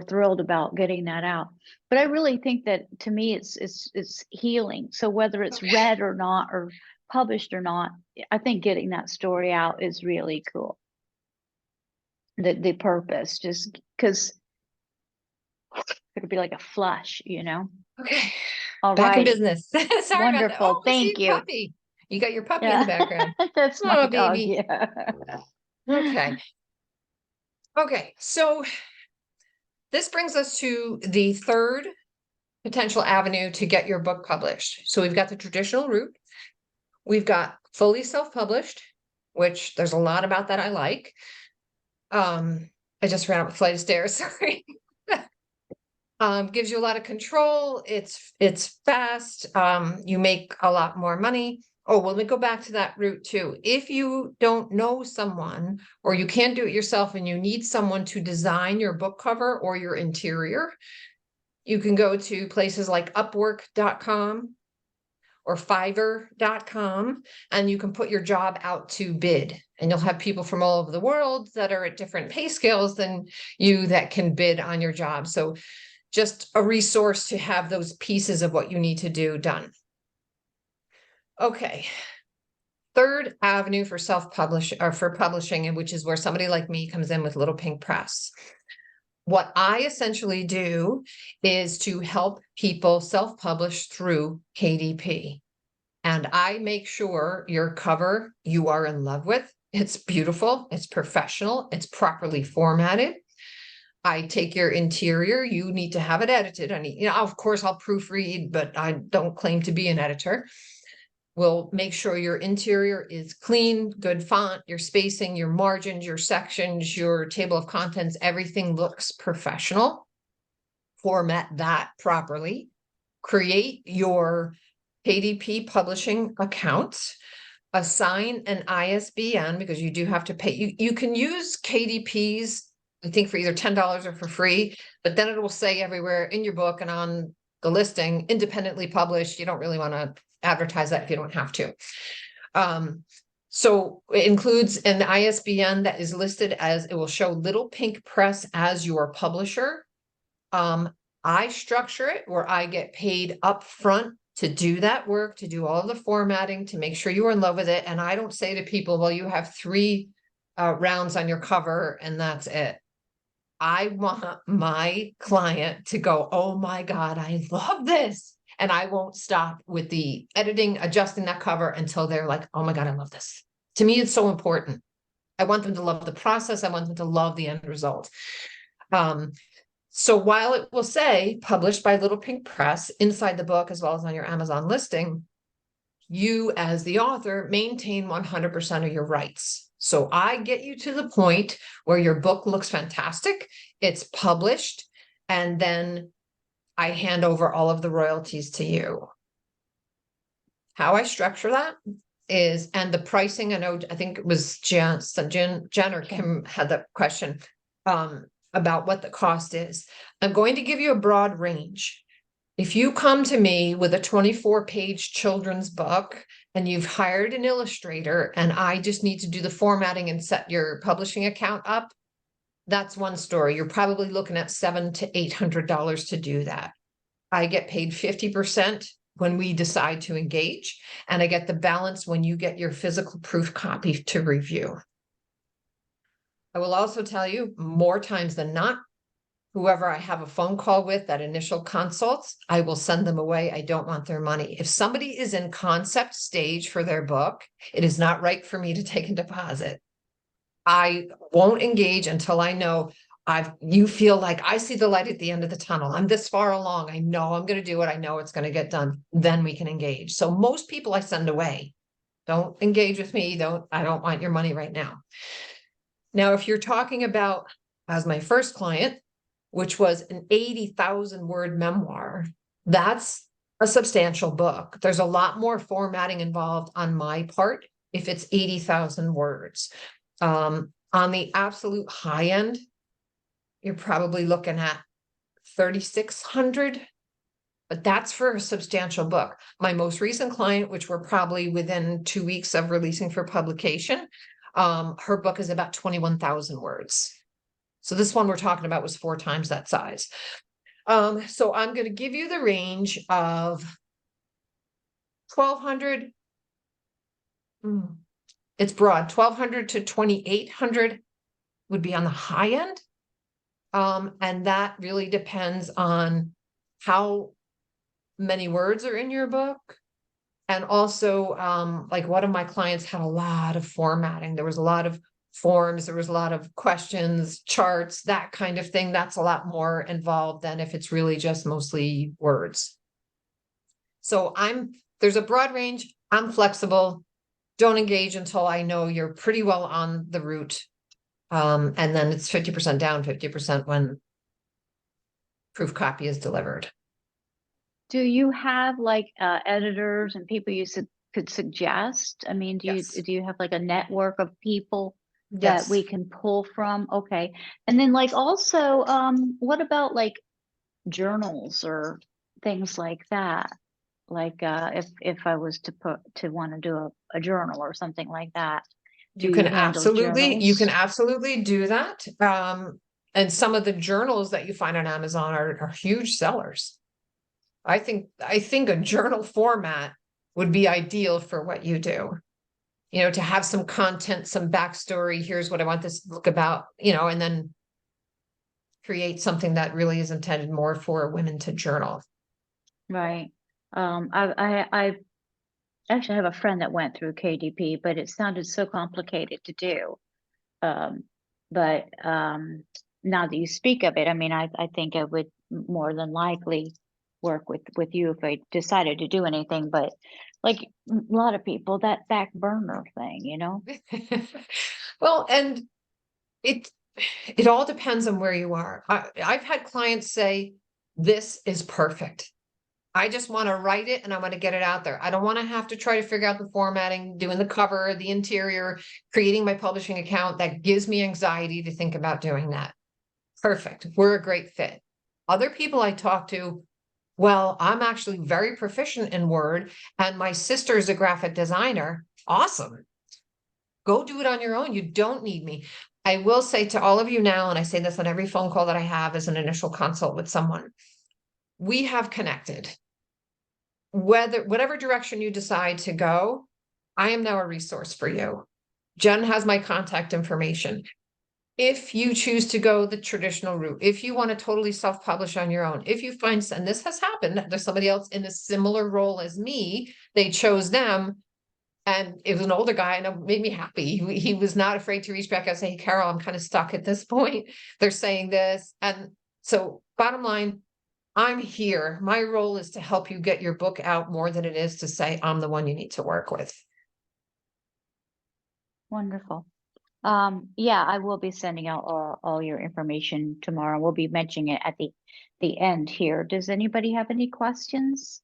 thrilled about getting that out. But I really think that to me it's healing. So whether it's read or not or published or not, I think getting that story out is really cool. The purpose, just because it could be like a flush, Okay, All back in right. business. Sorry about that. Wonderful. Oh, I see Thank a you. puppy. You got your puppy in Yeah. the background. That's Oh, my dog. baby. Yeah. Okay. Okay, so this brings us to the third potential avenue to get your book published. So we've got the traditional route. We've got fully self-published, which there's a lot about that I like. I just ran up a flight of stairs, sorry. Gives you a lot of control. It's fast. You make a lot more money. Oh, well, let me go back to that route too. If you don't know someone or you can't do it yourself and you need someone to design your book cover or your interior, you can go to places like Upwork.com or Fiverr.com, and you can put your job out to bid. And you'll have people from all over the world that are at different pay scales than you that can bid on your job. So just a resource to have those pieces of what you need to do done. Okay. Third avenue for publishing, and which is where somebody like me comes in with Little Pink Press. What I essentially do is to help people self-publish through KDP. And I make sure your cover you are in love with. It's beautiful, it's professional, it's properly formatted. I take your interior, you need to have it edited. I need, of course I'll proofread, but I don't claim to be an editor. We'll make sure your interior is clean, good font, your spacing, your margins, your sections, your table of contents, everything looks professional. Format that properly. Create your KDP publishing account. Assign an ISBN because you do have to pay. You can use KDPs, I think, for either $10 or for free, but then it will say everywhere in your book and on the listing, independently published. You don't really want to advertise that if you don't have to. So it includes an ISBN that is listed as, it will show Little Pink Press as your publisher. I structure it where I get paid up front to do that work, to do all the formatting, to make sure you're in love with it. And I don't say to people, well, you have 3 rounds on your cover and that's it. I want my client to go, oh my God, I love this. And I won't stop with the editing, adjusting that cover until they're like, oh my God, I love this. To me, it's so important. I want them to love the process. I want them to love the end result. So while it will say published by Little Pink Press inside the book, as well as on your Amazon listing, you as the author maintain 100% of your rights. So I get you to the point where your book looks fantastic, it's published, and then I hand over all of the royalties to you. How I structure that is, and the pricing, I think it was Jen or Kim had that question about what the cost is. I'm going to give you a broad range. If you come to me with a 24-page children's book and you've hired an illustrator and I just need to do the formatting and set your publishing account up, that's one story. You're probably looking at $700 to $800 to do that. I get paid 50% when we decide to engage, and I get the balance when you get your physical proof copy to review. I will also tell you, more times than not, whoever I have a phone call with, that initial consults, I will send them away. I don't want their money. If somebody is in concept stage for their book, it is not right for me to take a deposit. I won't engage until I know you feel like I see the light at the end of the tunnel. I'm this far along. I know I'm going to do it. I know it's going to get done. Then we can engage. So most people I send away. Don't engage with me. I don't want your money right now. Now, if you're talking about, as my first client, which was an 80,000 word memoir, that's a substantial book. There's a lot more formatting involved on my part if it's 80,000 words. On the absolute high end, you're probably looking at 3,600, but that's for a substantial book. My most recent client, which we're probably within 2 weeks of releasing for publication, her book is about 21,000 words. So this one we're talking about was 4 times that size. So I'm going to give you the range of 1,200. It's broad. 1,200 to 2,800 would be on the high end. And that really depends on how many words are in your book. And also, like one of my clients had a lot of formatting. There was a lot of forms, there was a lot of questions, charts, that kind of thing. That's a lot more involved than if it's really just mostly words. So there's a broad range. I'm flexible. Don't engage until I know you're pretty well on the route. And then it's 50% down, 50% when proof copy is delivered. Do you have like editors and people you could suggest? I mean, do you have like a network of people that we can pull from? Okay. And then like also, what about like journals or things like that? Like if I was to want to do a journal or something like that. You can absolutely do that. And some of the journals that you find on Amazon are huge sellers. I think a journal format would be ideal for what you do. You know, to have some content, some backstory. Here's what I want this to look about, and then create something that really is intended more for women to journal. Right. I actually have a friend that went through KDP, but it sounded so complicated to do. But now that you speak of it, I mean, I think I would more than likely work with you if I decided to do anything, but like a lot of people, that back burner thing, you know? Well, and it all depends on where you are. I've had clients say, this is perfect. I just want to write it and I want to get it out there. I don't want to have to try to figure out the formatting, doing the cover, the interior, creating my publishing account. That gives me anxiety to think about doing that. Perfect. We're a great fit. Other people I talk to, well, I'm actually very proficient in Word and my sister is a graphic designer. Awesome. Go do it on your own. You don't need me. I will say to all of you now, and I say this on every phone call that I have as an initial consult with someone, we have connected. Whatever direction you decide to go, I am now a resource for you. Jen has my contact information. If you choose to go the traditional route, if you want to totally self-publish on your own, if you find, and this has happened, there's somebody else in a similar role as me, they chose them, and it was an older guy, and it made me happy. He was not afraid to reach back out and say, hey, KERYL, I'm kind of stuck at this point. They're saying this. And so bottom line, I'm here. My role is to help you get your book out more than it is to say, I'm the one you need to work with. Wonderful. Yeah, I will be sending out all your information tomorrow. We'll be mentioning it at the end here. Does anybody have any questions?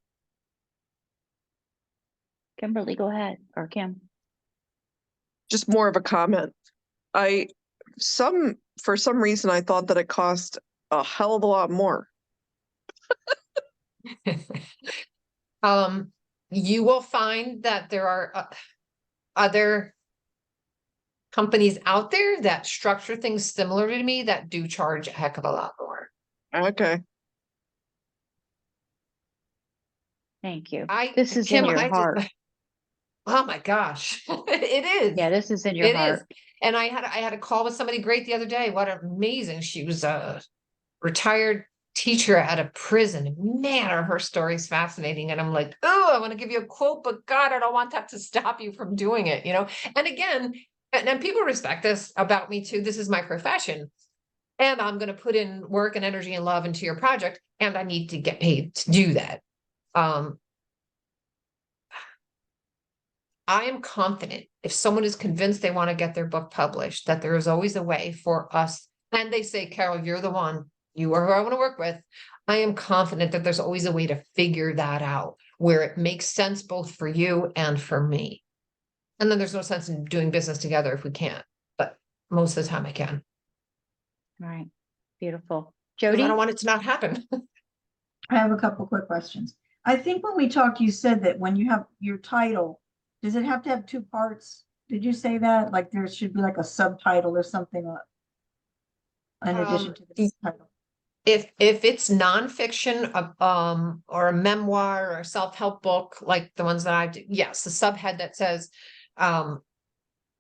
Kimberly, go ahead, or Kim. Just more of a comment. For some reason, I thought that it cost a hell of a lot more. You will find that there are other companies out there that structure things similar to me that do charge a heck of a lot more. Okay. Thank you. This is Kim, in your heart. Oh my gosh, it is. Yeah, this is in your heart. And I had a call with somebody great the other day. What amazing. She was a retired teacher at a prison. Man, her story's fascinating. And I'm like, oh, I want to give you a quote, but God, I don't want that to stop you from doing it, you know? And again, and people respect this about me too. This is my profession. And I'm going to put in work and energy and love into your project. And I need to get paid to do that. I am confident if someone is convinced they want to get their book published, that there is always a way for us. And they say, KERYL, you're the one. You are who I want to work with. I am confident that there's always a way to figure that out where it makes sense both for you and for me. And then there's no sense in doing business together if we can't. But most of the time I can. Right. Beautiful. 'Cause Jody? I don't want it to not happen. I have a couple quick questions. I think when we talked, you said that when you have your title, does it have to have two parts? Did you say that? Like there should be like a subtitle or something in addition to the title? If it's nonfiction, or a memoir or a self-help book, like the ones that I do, yes, the subhead that says,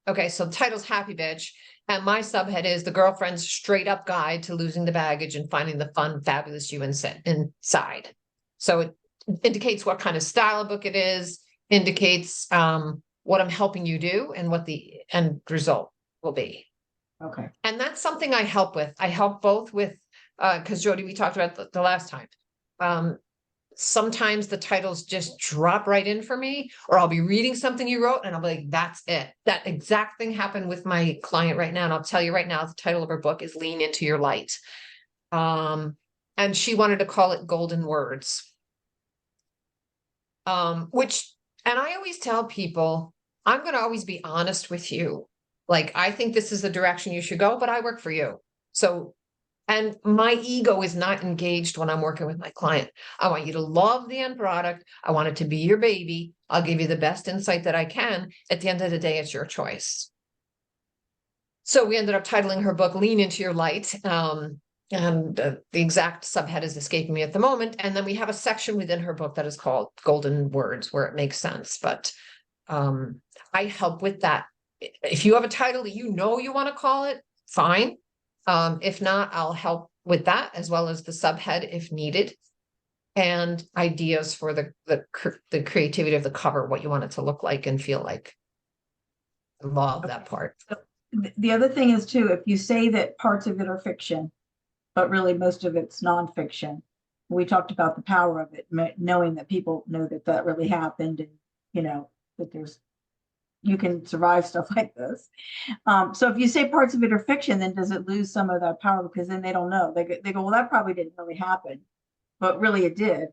okay, so the title's Happy Bitch, and my subhead is the girlfriend's straight up guide to losing the baggage and finding the fun, fabulous you inside. So it indicates what kind of style of book it is, indicates what I'm helping you do and what the end result will be. Okay. And that's something I help with. I help both with, because Jody, we talked about the last time. Sometimes the titles just drop right in for me, or I'll be reading something you wrote and I'll be like, that's it. That exact thing happened with my client right now. And I'll tell you right now, the title of her book is Lean Into Your Light. And she wanted to call it Golden Words. And I always tell people, I'm going to always be honest with you. Like, I think this is the direction you should go, but I work for you. So, and my ego is not engaged when I'm working with my client. I want you to love the end product. I want it to be your baby. I'll give you the best insight that I can. At the end of the day, it's your choice. So we ended up titling her book, Lean Into Your Light. And the exact subhead is escaping me at the moment. And then we have a section within her book that is called Golden Words, where it makes sense. But I help with that. If you have a title that you know you want to call it, fine. If not, I'll help with that as well as the subhead if needed. And ideas for the creativity of the cover, what you want it to look like and feel like. I love that part. The other thing is too, if you say that parts of it are fiction, but really most of it's nonfiction. We talked about the power of it, knowing that people know that that really happened, and that you can survive stuff like this. So if you say parts of it are fiction, then does it lose some of that power? Because then they don't know. They go, well, that probably didn't really happen, but really it did.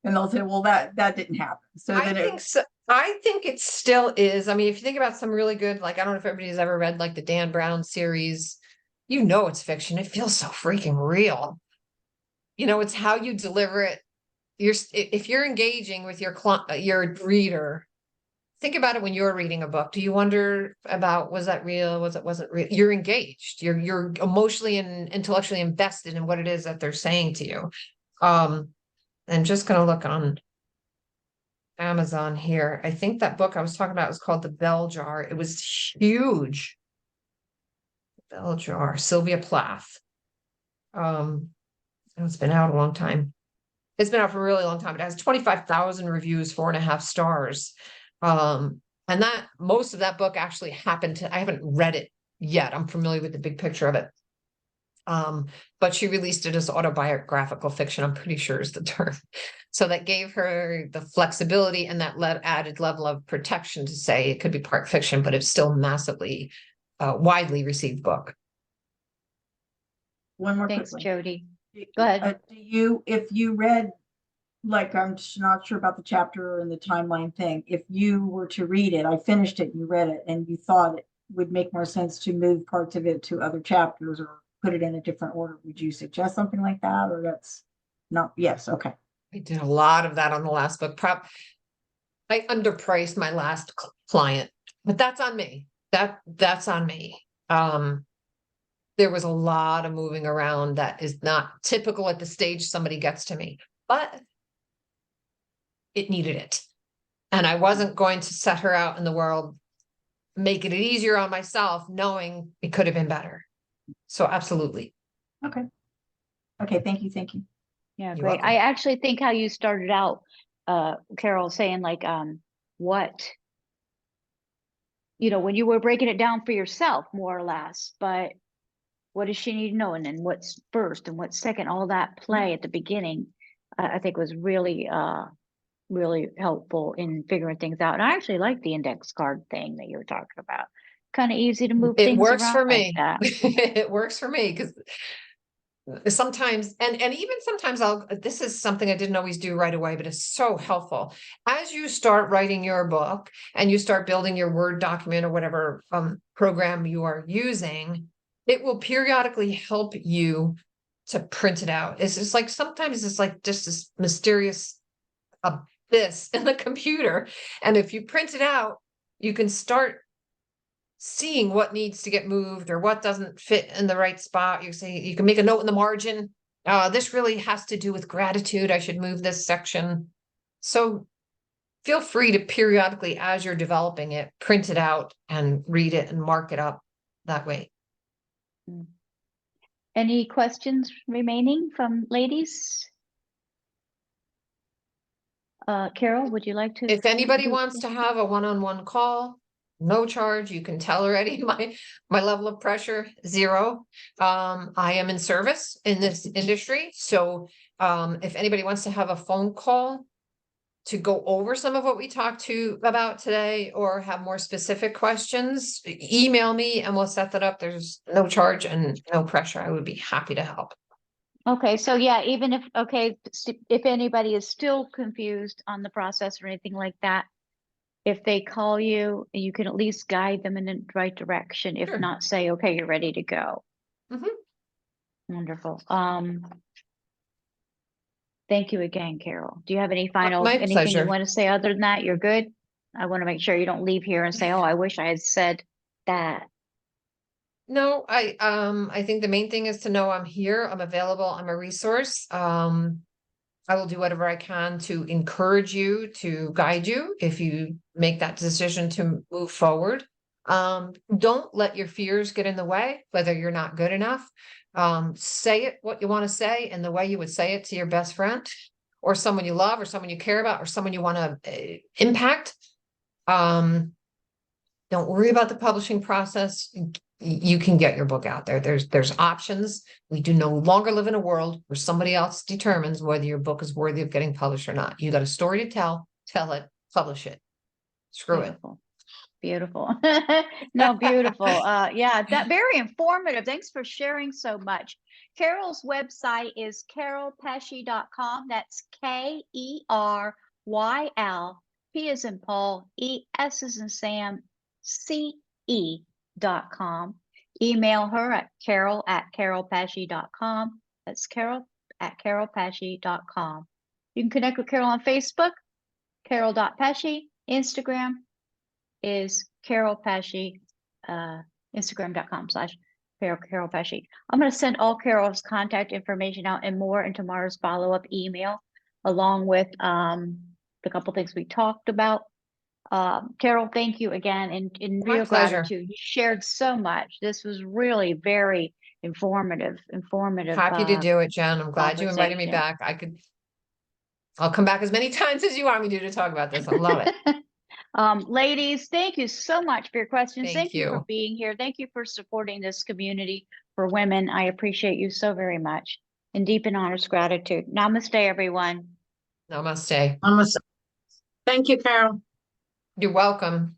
And they'll say, well, that didn't happen. So I then think so. I think it still is. I mean, if you think about some really good, like, I don't know if everybody's ever read like the Dan Brown series, it's fiction. It feels so freaking real. It's how you deliver it. If you're engaging with your reader, think about it when you're reading a book. Do you wonder about, was that real? Wasn't real? You're engaged. You're emotionally and intellectually invested in what it is that they're saying to you. And just going to look on Amazon here. I think that book I was talking about was called The Bell Jar. It was huge. Bell Jar, Sylvia Plath. It's been out a long time. It's been out for a really long time. It has 25,000 reviews, 4.5 stars. And that most of that book actually happened I haven't read it yet. I'm familiar with the big picture of it. But she released it as autobiographical fiction, I'm pretty sure is the term. So that gave her the flexibility and that added level of protection to say it could be part fiction, but it's still massively widely received book. One more Thanks, quickly. Jody. Go ahead. If you read, like, I'm just not sure about the chapter and the timeline thing. If you were to read it, I finished it, you read it, and you thought it would make more sense to move parts of it to other chapters or put it in a different order, would you suggest something like that? Or that's not, yes, okay. I did a lot of that on the last book. I underpriced my last client, but that's on me. That's on me. There was a lot of moving around that is not typical at the stage somebody gets to me, but it needed it. And I wasn't going to set her out in the world, making it easier on myself, knowing it could have been better. So absolutely. Okay. Thank you. Yeah, You're great. welcome. I actually think how you started out, KERYL, saying like, what, when you were breaking it down for yourself, more or less, but what does she need to know? And then what's first and what's second, all that play at the beginning, I think was really, really helpful in figuring things out. And I actually like the index card thing that you were talking about. Kind of easy to move It things works around for like me. that. It works for me because sometimes, and even sometimes this is something I didn't always do right away, but it's so helpful. As you start writing your book and you start building your Word document or whatever program you are using, it will periodically help you to print it out. It's just like, sometimes it's like just this mysterious abyss in the computer. And if you print it out, you can start seeing what needs to get moved or what doesn't fit in the right spot. You can make a note in the margin. This really has to do with gratitude. I should move this section. So feel free to periodically, as you're developing it, print it out and read it and mark it up that way. Any questions remaining from ladies? KERYL, would you like to? If anybody wants to have a one-on-one call, no charge. You can tell already my level of pressure, 0. I am in service in this industry. So if anybody wants to have a phone call to go over some of what we talked about today or have more specific questions, email me and we'll set that up. There's no charge and no pressure. I would be happy to help. Okay, so yeah, even if anybody is still confused on the process or anything like that, if they call you, you can at least guide them in the right direction. If Sure. not, say, okay, you're ready to go. Mhm. Wonderful. Thank you again, KERYL. Do you have any final, My anything pleasure. you want to say other than that? You're good? I want to make sure you don't leave here and say, oh, I wish I had said that. No, I think the main thing is to know I'm here, I'm available, I'm a resource. I will do whatever I can to encourage you, to guide you if you make that decision to move forward. Don't let your fears get in the way, whether you're not good enough. Say it what you want to say and the way you would say it to your best friend or someone you love or someone you care about or someone you want to impact. Don't worry about the publishing process. you can get your book out there. There's options. We do no longer live in a world where somebody else determines whether your book is worthy of getting published or not. You got a story to tell it, publish it. Screw it. Beautiful. Beautiful. No, beautiful. Yeah, that very informative. Thanks for sharing so much. KERYL's website is kerylpesce.com. That's KERYL, P as in Paul, S as in Sam, CE.com. Email her at KERYL@kerylpesce.com. That's KERYL@kerylpesce.com. You can connect with KERYL on Facebook, KERYL.pesce. Instagram is KERYL Pesce, Instagram.com/KERYL Pesce. I'm going to send all KERYL's contact information out and more in tomorrow's follow-up email, along with the couple things we talked about. KERYL, thank you again, in My real pleasure. gratitude. You shared so much. This was really very informative. Happy to do it, Jen. I'm glad you invited me conversation. back. I'll come back as many times as you want me to talk about this. I love it. Ladies, thank you so much for your questions. Thank Thank you for you. being here. Thank you for supporting this community for women. I appreciate you so very much. In deep and honest gratitude. Namaste, everyone. Namaste. Thank you, Carol. You're welcome.